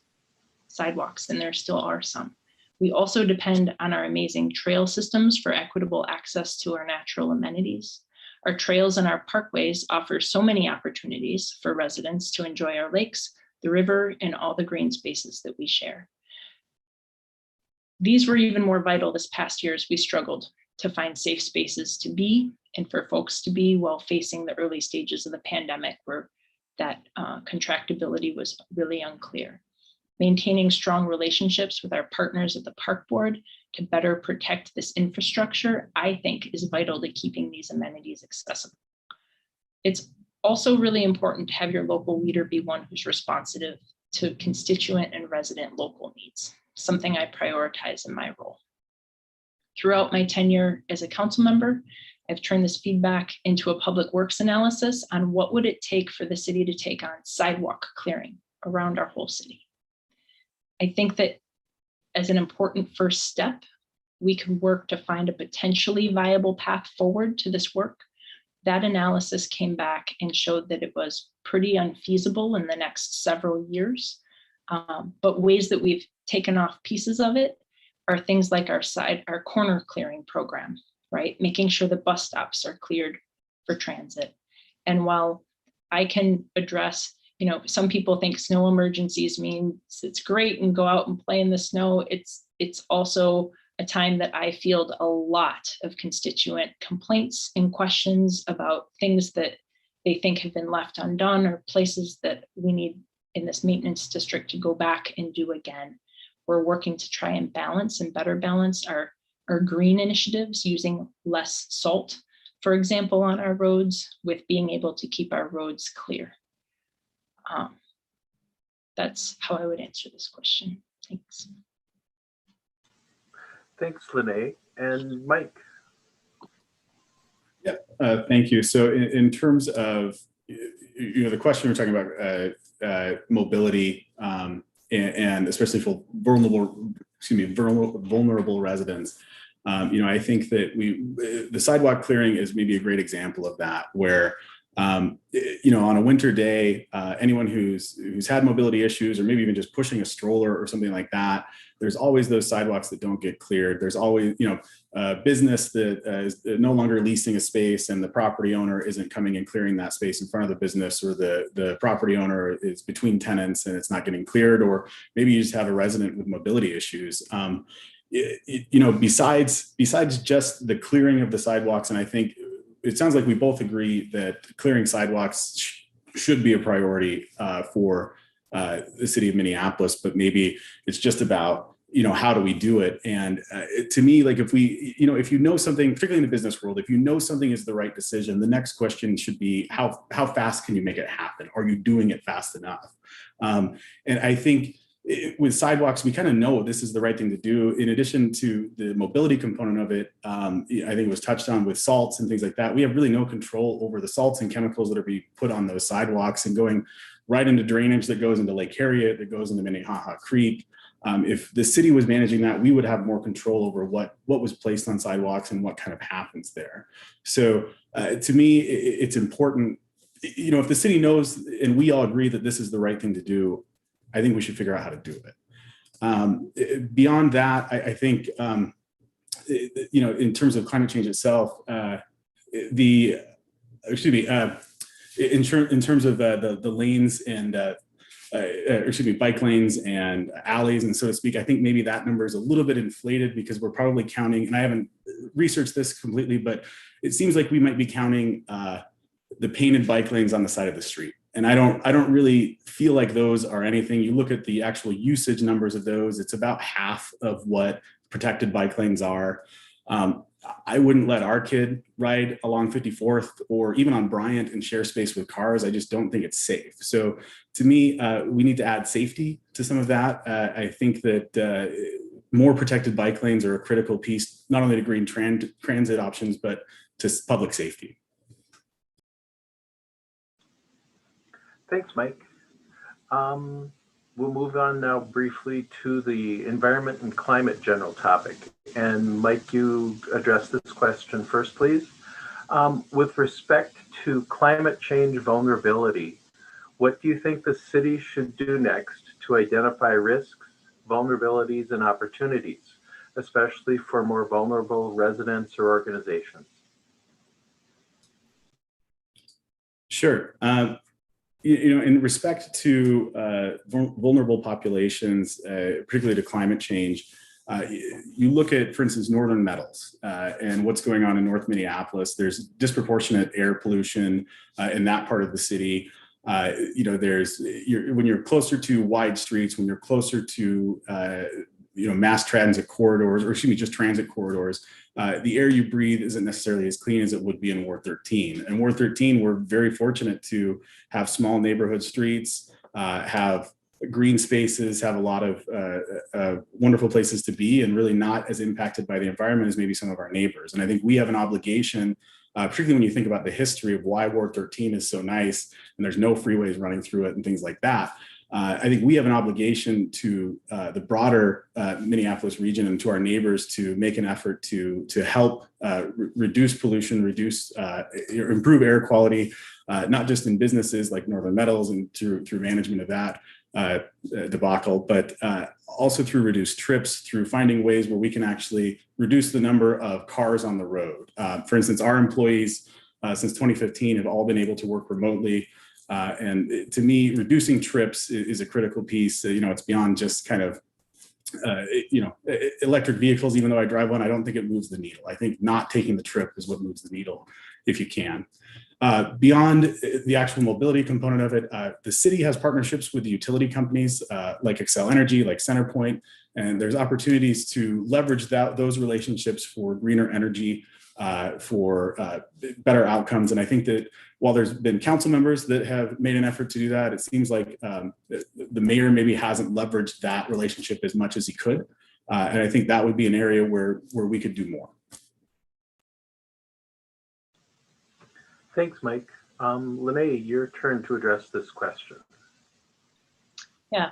E: sidewalks, and there still are some. We also depend on our amazing trail systems for equitable access to our natural amenities. Our trails and our parkways offer so many opportunities for residents to enjoy our lakes, the river, and all the green spaces that we share. These were even more vital this past year as we struggled to find safe spaces to be and for folks to be while facing the early stages of the pandemic, where that contractability was really unclear. Maintaining strong relationships with our partners at the park board to better protect this infrastructure, I think, is vital to keeping these amenities accessible. It's also really important to have your local leader be one who's responsive to constituent and resident local needs, something I prioritize in my role. Throughout my tenure as a council member, I've turned this feedback into a public works analysis on what would it take for the city to take on sidewalk clearing around our whole city. I think that as an important first step, we could work to find a potentially viable path forward to this work. That analysis came back and showed that it was pretty unfeasible in the next several years. But ways that we've taken off pieces of it are things like our corner clearing program, right? Making sure the bus stops are cleared for transit. And while I can address, some people think snow emergencies means it's great and go out and play in the snow. It's also a time that I field a lot of constituent complaints and questions about things that they think have been left undone or places that we need in this maintenance district to go back and do again. We're working to try and balance and better balance our green initiatives using less salt, for example, on our roads, with being able to keep our roads clear. That's how I would answer this question. Thanks.
A: Thanks, Lene. And Mike.
D: Yeah, thank you. So in terms of, the question we're talking about mobility and especially for vulnerable residents. I think that the sidewalk clearing is maybe a great example of that, where on a winter day, anyone who's had mobility issues, or maybe even just pushing a stroller or something like that, there's always those sidewalks that don't get cleared. There's always, a business that is no longer leasing a space and the property owner isn't coming and clearing that space in front of the business, or the property owner is between tenants and it's not getting cleared, or maybe you just have a resident with mobility issues. Besides just the clearing of the sidewalks, and I think it sounds like we both agree that clearing sidewalks should be a priority for the city of Minneapolis, but maybe it's just about, how do we do it? And to me, like if you know something, particularly in the business world, if you know something is the right decision, the next question should be how fast can you make it happen? Are you doing it fast enough? And I think with sidewalks, we kind of know this is the right thing to do. In addition to the mobility component of it, I think it was touched on with salts and things like that. We have really no control over the salts and chemicals that are being put on those sidewalks and going right into drainage that goes into Lake Harriet, that goes into Minnehaha Creek. If the city was managing that, we would have more control over what was placed on sidewalks and what kind of happens there. So to me, it's important, if the city knows and we all agree that this is the right thing to do, I think we should figure out how to do it. Beyond that, I think, in terms of climate change itself, in terms of the lanes and, bike lanes and alleys, and so to speak, I think maybe that number is a little bit inflated because we're probably counting, and I haven't researched this completely, but it seems like we might be counting the painted bike lanes on the side of the street. And I don't really feel like those are anything. You look at the actual usage numbers of those, it's about half of what protected bike lanes are. I wouldn't let our kid ride along 54th or even on Bryant and share space with cars. I just don't think it's safe. So to me, we need to add safety to some of that. I think that more protected bike lanes are a critical piece, not only to green transit options, but to public safety.
A: Thanks, Mike. We'll move on now briefly to the environment and climate general topic. And Mike, you address this question first, please. With respect to climate change vulnerability, what do you think the city should do next to identify risks, vulnerabilities, and opportunities, especially for more vulnerable residents or organizations?
D: Sure. In respect to vulnerable populations, particularly to climate change, you look at, for instance, northern metals and what's going on in North Minneapolis. There's disproportionate air pollution in that part of the city. when you're closer to wide streets, when you're closer to mass transit corridors, or excuse me, just transit corridors, the air you breathe isn't necessarily as clean as it would be in Ward 13. And Ward 13, we're very fortunate to have small neighborhood streets, have green spaces, have a lot of wonderful places to be, and really not as impacted by the environment as maybe some of our neighbors. And I think we have an obligation, particularly when you think about the history of why Ward 13 is so nice and there's no freeways running through it and things like that. I think we have an obligation to the broader Minneapolis region and to our neighbors to make an effort to help reduce pollution, improve air quality, not just in businesses like Northern Metals and through management of that debacle, but also through reduced trips, through finding ways where we can actually reduce the number of cars on the road. For instance, our employees since 2015 have all been able to work remotely. And to me, reducing trips is a critical piece. It's beyond just kind of, electric vehicles. Even though I drive one, I don't think it moves the needle. I think not taking the trip is what moves the needle if you can. Beyond the actual mobility component of it, the city has partnerships with the utility companies like Xcel Energy, like CenterPoint, and there's opportunities to leverage those relationships for greener energy, for better outcomes. And I think that while there's been council members that have made an effort to do that, it seems like the mayor maybe hasn't leveraged that relationship as much as he could. And I think that would be an area where we could do more.
A: Thanks, Mike. Lene, your turn to address this question.
E: Yeah,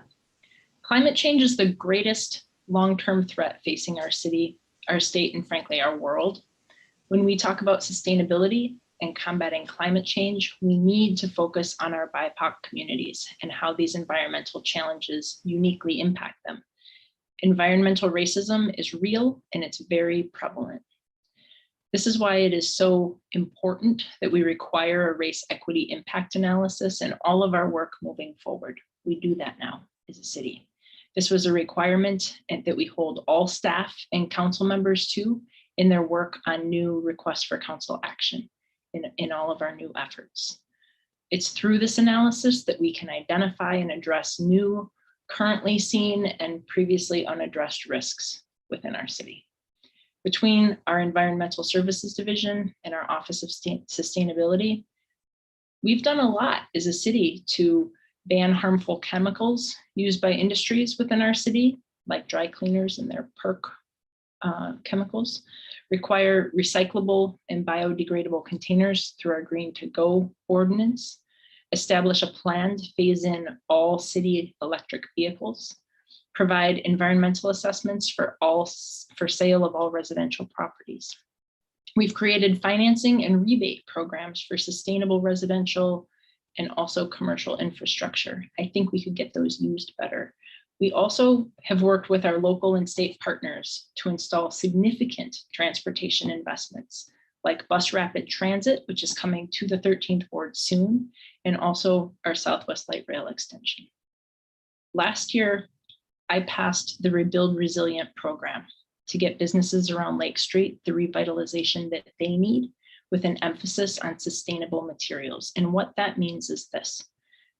E: climate change is the greatest long-term threat facing our city, our state, and frankly, our world. When we talk about sustainability and combating climate change, we need to focus on our BIPOC communities and how these environmental challenges uniquely impact them. Environmental racism is real and it's very prevalent. This is why it is so important that we require a race equity impact analysis in all of our work moving forward. We do that now as a city. This was a requirement that we hold all staff and council members to in their work on new requests for council action in all of our new efforts. It's through this analysis that we can identify and address new, currently seen, and previously unaddressed risks within our city. Between our Environmental Services Division and our Office of Sustainability, we've done a lot as a city to ban harmful chemicals used by industries within our city, like dry cleaners and their PERC chemicals, require recyclable and biodegradable containers through our Green to Go ordinance, establish a plan to phase in all city electric vehicles, provide environmental assessments for sale of all residential properties. We've created financing and rebate programs for sustainable residential and also commercial infrastructure. I think we could get those used better. We also have worked with our local and state partners to install significant transportation investments like bus rapid transit, which is coming to the 13th Ward soon, and also our Southwest Light Rail extension. Last year, I passed the Rebuild Resilient program to get businesses around Lake Street the revitalization that they need, with an emphasis on sustainable materials. And what that means is this: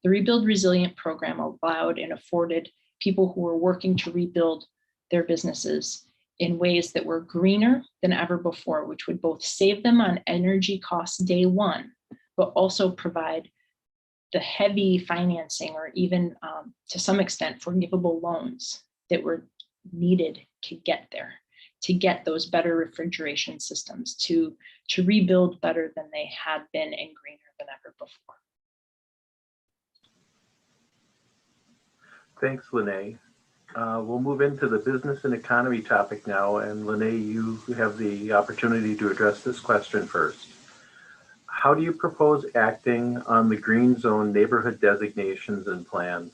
E: the Rebuild Resilient program allowed and afforded people who were working to rebuild their businesses in ways that were greener than ever before, which would both save them on energy costs day one, but also provide the heavy financing or even to some extent forgivable loans that were needed to get there, to get those better refrigeration systems, to rebuild better than they had been and greener than ever before.
A: Thanks, Lene. We'll move into the business and economy topic now. And Lene, you have the opportunity to address this question first. How do you propose acting on the green zone neighborhood designations and plans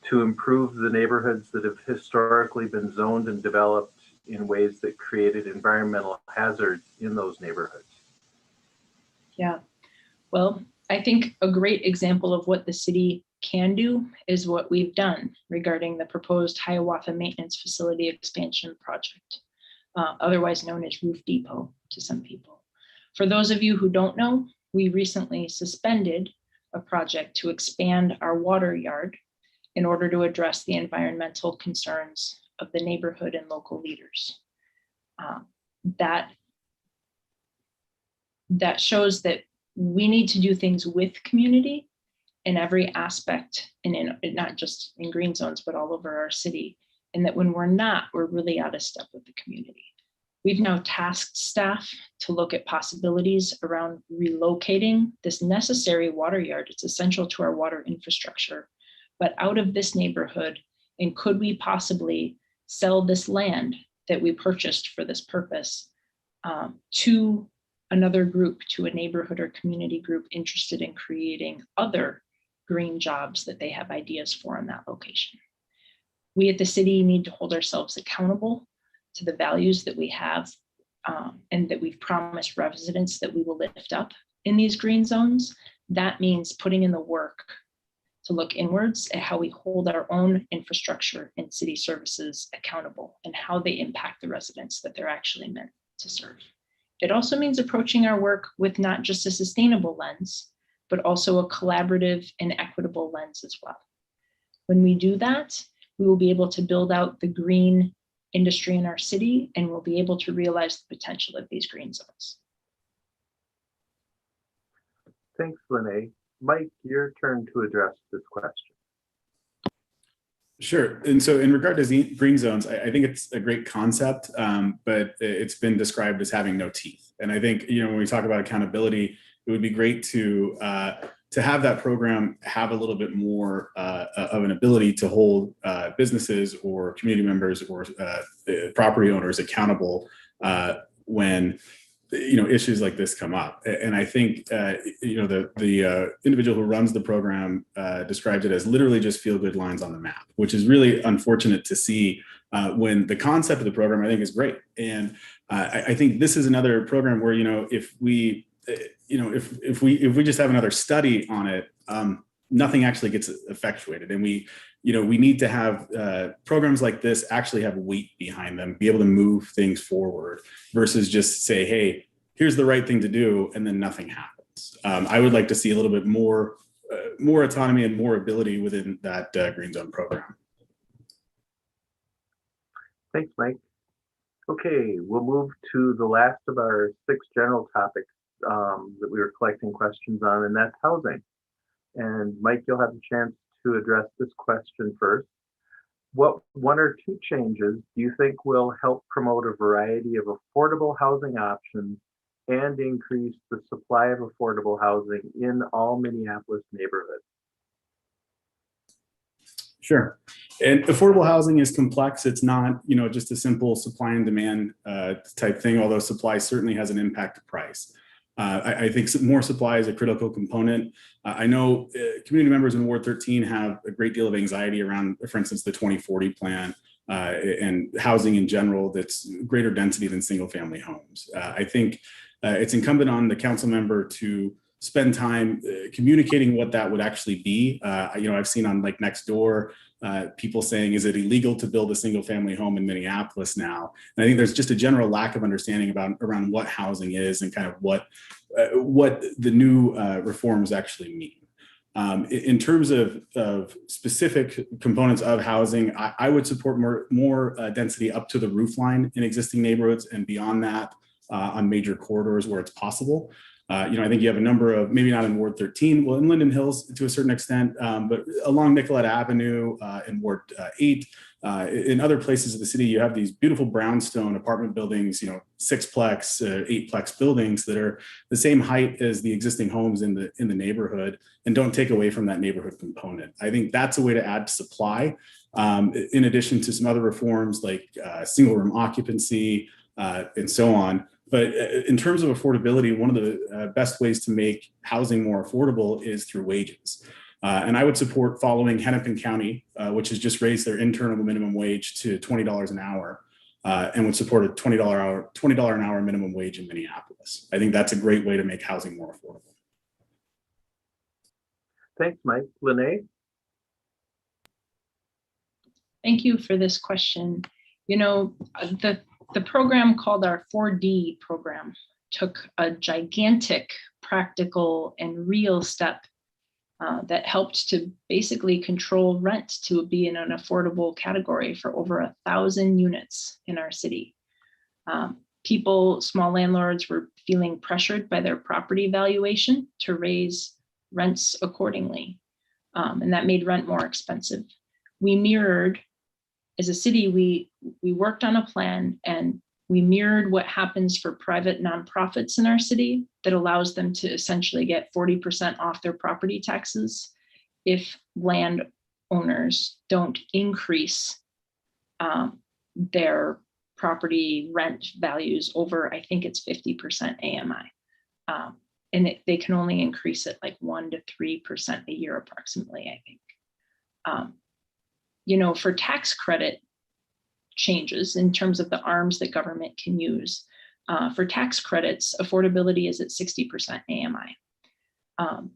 A: to improve the neighborhoods that have historically been zoned and developed in ways that created environmental hazards in those neighborhoods? Yeah,
E: well, I think a great example of what the city can do is what we've done regarding the proposed Hiawatha Maintenance Facility Expansion Project, otherwise known as Roof Depot to some people. For those of you who don't know, we recently suspended a project to expand our water yard in order to address the environmental concerns of the neighborhood and local leaders. That shows that we need to do things with community in every aspect, and not just in green zones, but all over our city. And that when we're not, we're really out of step with the community. We've now tasked staff to look at possibilities around relocating this necessary water yard. It's essential to our water infrastructure, but out of this neighborhood. And could we possibly sell this land that we purchased for this purpose to another group, to a neighborhood or community group interested in creating other green jobs that they have ideas for in that location? We at the city need to hold ourselves accountable to the values that we have and that we've promised residents that we will lift up in these green zones. That means putting in the work to look inwards at how we hold our own infrastructure and city services accountable and how they impact the residents that they're actually meant to serve. It also means approaching our work with not just a sustainable lens, but also a collaborative and equitable lens as well. When we do that, we will be able to build out the green industry in our city, and we'll be able to realize the potential of these green zones.
A: Thanks, Lene. Mike, your turn to address this question.
D: Sure. And so in regard to green zones, I think it's a great concept, but it's been described as having no teeth. And I think, when we talk about accountability, it would be great to have that program have a little bit more of an ability to hold businesses or community members or property owners accountable when issues like this come up. And I think the individual who runs the program described it as literally just feel good lines on the map, which is really unfortunate to see when the concept of the program I think is great. And I think this is another program where if we just have another study on it, nothing actually gets effectuated. And we need to have programs like this actually have weight behind them, be able to move things forward versus just say, hey, here's the right thing to do, and then nothing happens. I would like to see a little bit more autonomy and more ability within that Green Zone program.
A: Thanks, Mike. Okay, we'll move to the last of our 6 general topics that we were collecting questions on, and that's housing. And Mike, you'll have a chance to address this question first. What 1 or 2 changes do you think will help promote a variety of affordable housing options and increase the supply of affordable housing in all Minneapolis neighborhoods?
D: Sure. And affordable housing is complex. It's not, just a simple supply and demand type thing, although supply certainly has an impact to price. I think more supply is a critical component. I know community members in Ward 13 have a great deal of anxiety around, for instance, the 2040 plan and housing in general that's greater density than single family homes. I think it's incumbent on the council member to spend time communicating what that would actually be. I've seen on like Nextdoor, people saying, is it illegal to build a single family home in Minneapolis now? And I think there's just a general lack of understanding around what housing is and kind of what the new reforms actually mean. In terms of specific components of housing, I would support more density up to the roof line in existing neighborhoods and beyond that on major corridors where it's possible. I think you have a number of, maybe not in Ward 13, well, in Linden Hills to a certain extent, but along Nicollet Avenue in Ward 8, in other places of the city, you have these beautiful brownstone apartment buildings, 6-plex, 8-plex buildings that are the same height as the existing homes in the neighborhood and don't take away from that neighborhood component. I think that's a way to add supply, in addition to some other reforms like single room occupancy and so on. But in terms of affordability, one of the best ways to make housing more affordable is through wages. And I would support following Hennepin County, which has just raised their internal minimum wage to $20 an hour, and would support a $20 an hour minimum wage in Minneapolis. I think that's a great way to make housing more affordable.
A: Thanks, Mike. Lene?
E: Thank you for this question. The program called our 4D program took a gigantic practical and real step that helped to basically control rent to be in an affordable category for over 1,000 units in our city. People, small landlords, were feeling pressured by their property valuation to raise rents accordingly. And that made rent more expensive. We mirrored, as a city, we worked on a plan and we mirrored what happens for private nonprofits in our city that allows them to essentially get 40% off their property taxes if landowners don't increase their property rent values over, I think it's 50% AMI. And they can only increase it like 1 to 3% a year approximately, I think. You know, for tax credit changes in terms of the arms that government can use, for tax credits, affordability is at 60% AMI.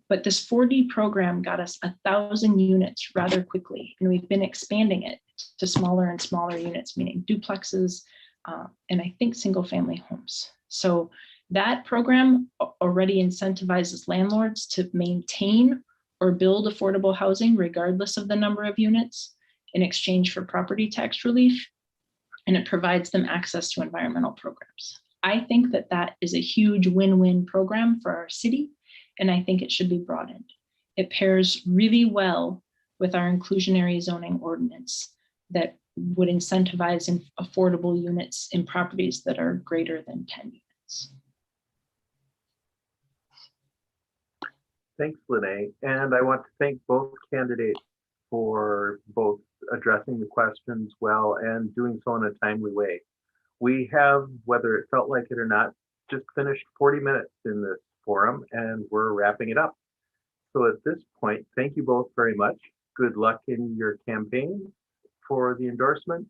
E: But this 4D program got us 1,000 units rather quickly, and we've been expanding it to smaller and smaller units, meaning duplexes, and I think single family homes. So that program already incentivizes landlords to maintain or build affordable housing regardless of the number of units in exchange for property tax relief, and it provides them access to environmental programs. I think that that is a huge win-win program for our city, and I think it should be broadened. It pairs really well with our inclusionary zoning ordinance that would incentivize affordable units in properties that are greater than 10 units.
A: Thanks, Lene. And I want to thank both candidates for both addressing the questions well and doing so in a timely way. We have, whether it felt like it or not, just finished 40 minutes in this forum and we're wrapping it up. So at this point, thank you both very much. Good luck in your campaign for the endorsement.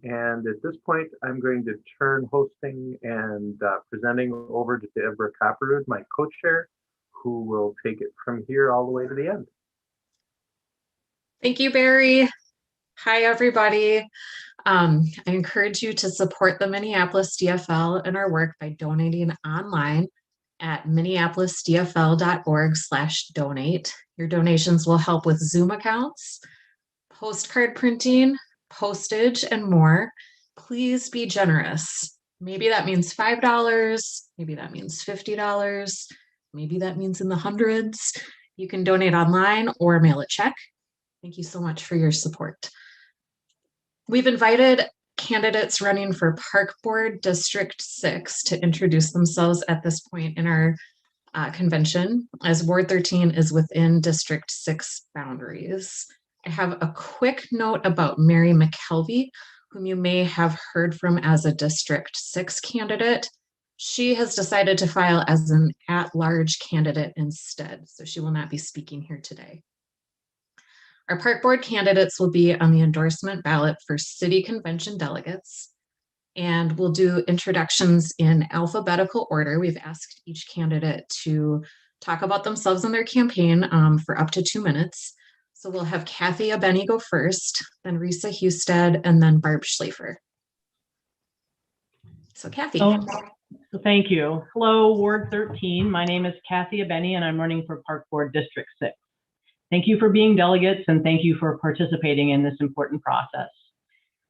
A: And at this point, I'm going to turn hosting and presenting over to Deborah Copperwood, my co-chair, who will take it from here all the way to the end.
B: Thank you, Barry. Hi, everybody. I encourage you to support the Minneapolis DFL and our work by donating online at minneapolisdfl.org/donate. Your donations will help with Zoom accounts, postcard printing, postage, and more. Please be generous. Maybe that means $5, maybe that means $50, maybe that means in the hundreds. You can donate online or mail a check. Thank you so much for your support. We've invited candidates running for Park Board District 6 to introduce themselves at this point in our convention, as Ward 13 is within District 6 boundaries. I have a quick note about Mary McKelvey, whom you may have heard from as a District 6 candidate. She has decided to file as an at-large candidate instead, so she will not be speaking here today. Our Park Board candidates will be on the endorsement ballot for city convention delegates, and we'll do introductions in alphabetical order. We've asked each candidate to talk about themselves and their campaign for up to 2 minutes. So we'll have Kathy Abeni go first, then Risa Hustad, and then Barb Schlafer. So Kathy.
J: Thank you. Hello, Ward 13. My name is Kathy Abeni, and I'm running for Park Board District 6. Thank you for being delegates, and thank you for participating in this important process.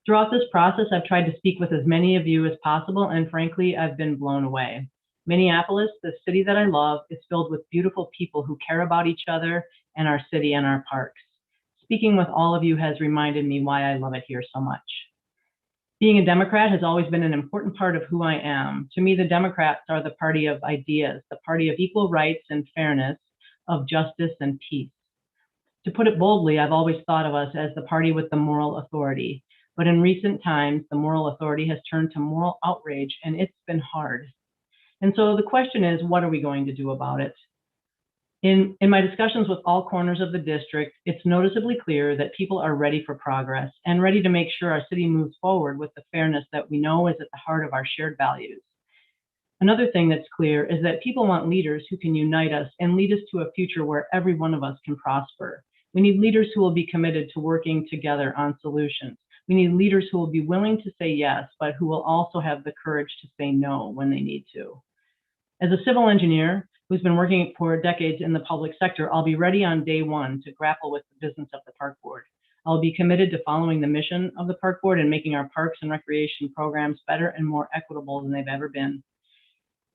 J: Throughout this process, I've tried to speak with as many of you as possible, and frankly, I've been blown away. Minneapolis, the city that I love, is filled with beautiful people who care about each other and our city and our parks. Speaking with all of you has reminded me why I love it here so much. Being a Democrat has always been an important part of who I am. To me, the Democrats are the party of ideas, the party of equal rights and fairness, of justice and peace. To put it boldly, I've always thought of us as the party with the moral authority. But in recent times, the moral authority has turned to moral outrage, and it's been hard. And so the question is, what are we going to do about it? In my discussions with all corners of the district, it's noticeably clear that people are ready for progress and ready to make sure our city moves forward with the fairness that we know is at the heart of our shared values. Another thing that's clear is that people want leaders who can unite us and lead us to a future where every one of us can prosper. We need leaders who will be committed to working together on solutions. We need leaders who will be willing to say yes, but who will also have the courage to say no when they need to. As a civil engineer, who's been working for decades in the public sector, I'll be ready on day one to grapple with the business of the Park Board. I'll be committed to following the mission of the Park Board and making our parks and recreation programs better and more equitable than they've ever been.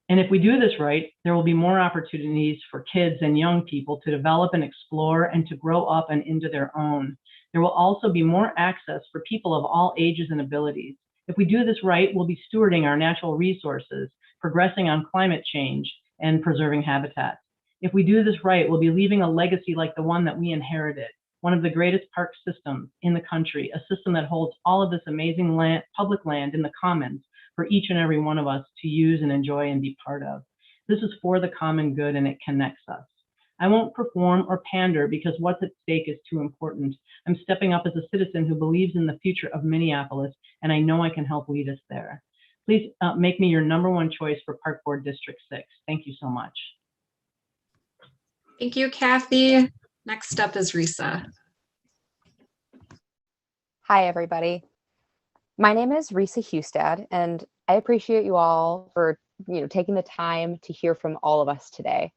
J: And if we do this right, there will be more opportunities for kids and young people to develop and explore and to grow up and into their own. There will also be more access for people of all ages and abilities. If we do this right, we'll be stewarding our natural resources, progressing on climate change, and preserving habitat. If we do this right, we'll be leaving a legacy like the one that we inherited, one of the greatest park systems in the country, a system that holds all of this amazing land, public land in the commons for each and every one of us to use and enjoy and be part of. This is for the common good and it connects us. I won't perform or pander because what's at stake is too important. I'm stepping up as a citizen who believes in the future of Minneapolis, and I know I can help lead us there. Please make me your #1 choice for Park Board District 6. Thank you so much.
B: Thank you, Kathy. Next up is Risa.
K: Hi, everybody. My name is Risa Hustad, and I appreciate you all for taking the time to hear from all of us today.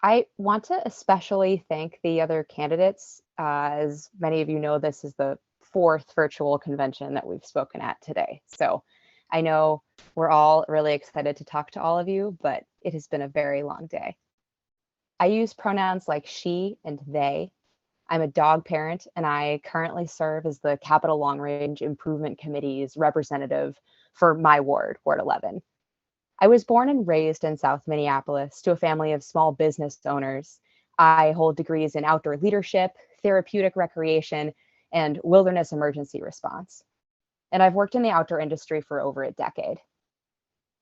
K: I want to especially thank the other candidates. As many of you know, this is the 4th virtual convention that we've spoken at today. So I know we're all really excited to talk to all of you, but it has been a very long day. I use pronouns like she and they. I'm a dog parent, and I currently serve as the Capital Long Range Improvement Committee's representative for my ward, Ward 11. I was born and raised in South Minneapolis to a family of small business owners. I hold degrees in outdoor leadership, therapeutic recreation, and wilderness emergency response. And I've worked in the outdoor industry for over a decade.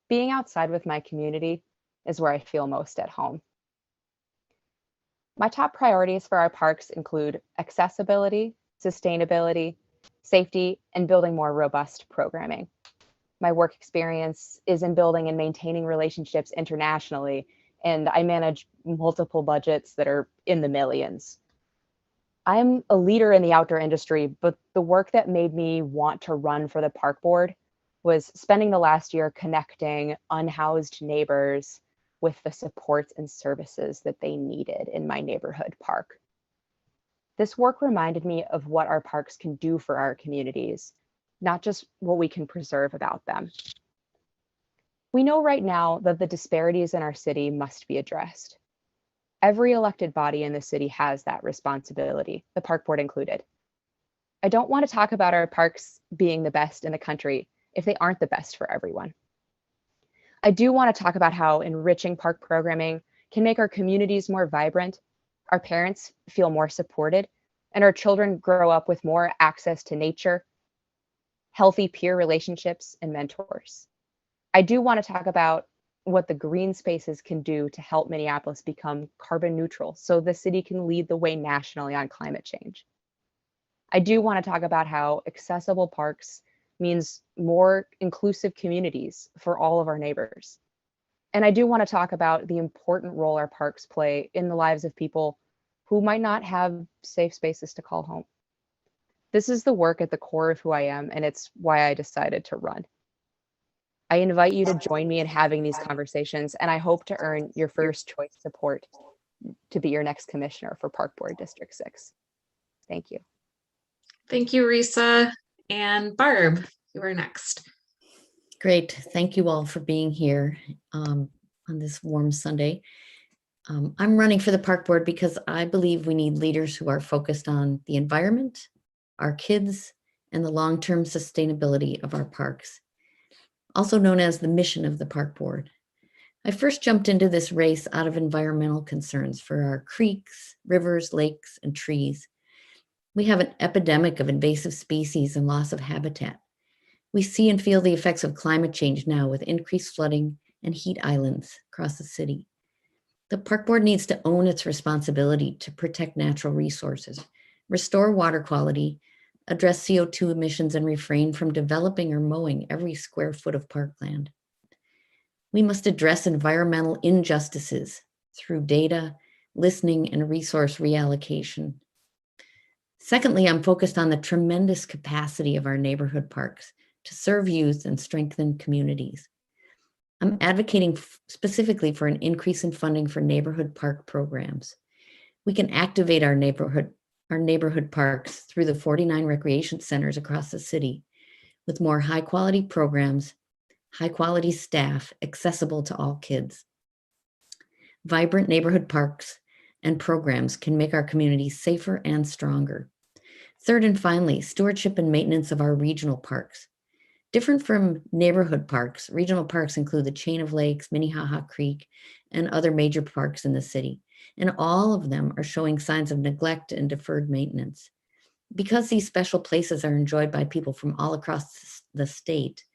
K: Being outside with my community is where I feel most at home. My top priorities for our parks include accessibility, sustainability, safety, and building more robust programming. My work experience is in building and maintaining relationships internationally, and I manage multiple budgets that are in the millions. I'm a leader in the outdoor industry, but the work that made me want to run for the park board was spending the last year connecting unhoused neighbors with the supports and services that they needed in my neighborhood park. This work reminded me of what our parks can do for our communities, not just what we can preserve about them. We know right now that the disparities in our city must be addressed. Every elected body in the city has that responsibility, the park board included. I don't want to talk about our parks being the best in the country if they aren't the best for everyone. I do want to talk about how enriching park programming can make our communities more vibrant, our parents feel more supported, and our children grow up with more access to nature, healthy peer relationships, and mentors. I do want to talk about what the green spaces can do to help Minneapolis become carbon neutral so the city can lead the way nationally on climate change. I do want to talk about how accessible parks means more inclusive communities for all of our neighbors. And I do want to talk about the important role our parks play in the lives of people who might not have safe spaces to call home. This is the work at the core of who I am, and it's why I decided to run. I invite you to join me in having these conversations, and I hope to earn your first choice support to be your next commissioner for Park Board District 6. Thank you.
B: Thank you, Risa. And Barb, you are next.
L: Great. Thank you all for being here on this warm Sunday. I'm running for the park board because I believe we need leaders who are focused on the environment, our kids, and the long-term sustainability of our parks, also known as the mission of the park board. I first jumped into this race out of environmental concerns for our creeks, rivers, lakes, and trees. We have an epidemic of invasive species and loss of habitat. We see and feel the effects of climate change now with increased flooding and heat islands across the city. The park board needs to own its responsibility to protect natural resources, restore water quality, address CO2 emissions, and refrain from developing or mowing every square foot of parkland. We must address environmental injustices through data, listening, and resource reallocation. Secondly, I'm focused on the tremendous capacity of our neighborhood parks to serve youth and strengthen communities. I'm advocating specifically for an increase in funding for neighborhood park programs. We can activate our neighborhood parks through the 49 recreation centers across the city with more high-quality programs, high-quality staff, accessible to all kids. Vibrant neighborhood parks and programs can make our communities safer and stronger. Third and finally, stewardship and maintenance of our regional parks. Different from neighborhood parks, regional parks include the chain of lakes, Minnehaha Creek, and other major parks in the city. And all of them are showing signs of neglect and deferred maintenance. Because these special places are enjoyed by people from all across the state,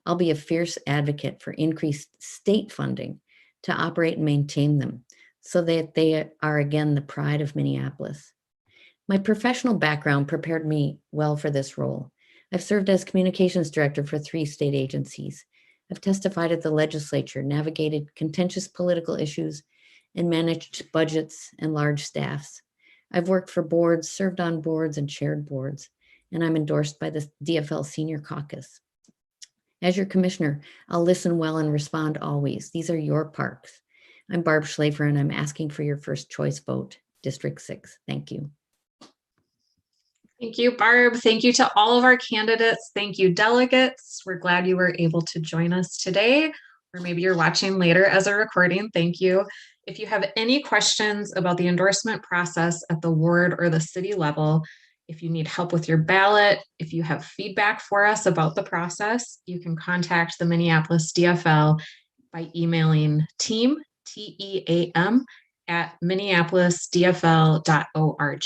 L: I'll be a fierce advocate for increased state funding to operate and maintain them so that they are again the pride of Minneapolis. My professional background prepared me well for this role. I've served as communications director for 3 state agencies. I've testified at the legislature, navigated contentious political issues, and managed budgets and large staffs. I've worked for boards, served on boards, and chaired boards, and I'm endorsed by the DFL Senior Caucus. As your commissioner, I'll listen well and respond always. These are your parks. I'm Barb Schlafer, and I'm asking for your first choice vote, District 6. Thank you.
B: Thank you, Barb. Thank you to all of our candidates. Thank you, delegates. We're glad you were able to join us today, or maybe you're watching later as a recording. Thank you. If you have any questions about the endorsement process at the ward or the city level, if you need help with your ballot, if you have feedback for us about the process, you can contact the Minneapolis DFL by emailing team, TEAM, at minneapolisdfl.org.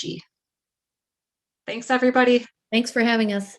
B: Thanks, everybody.
L: Thanks for having us.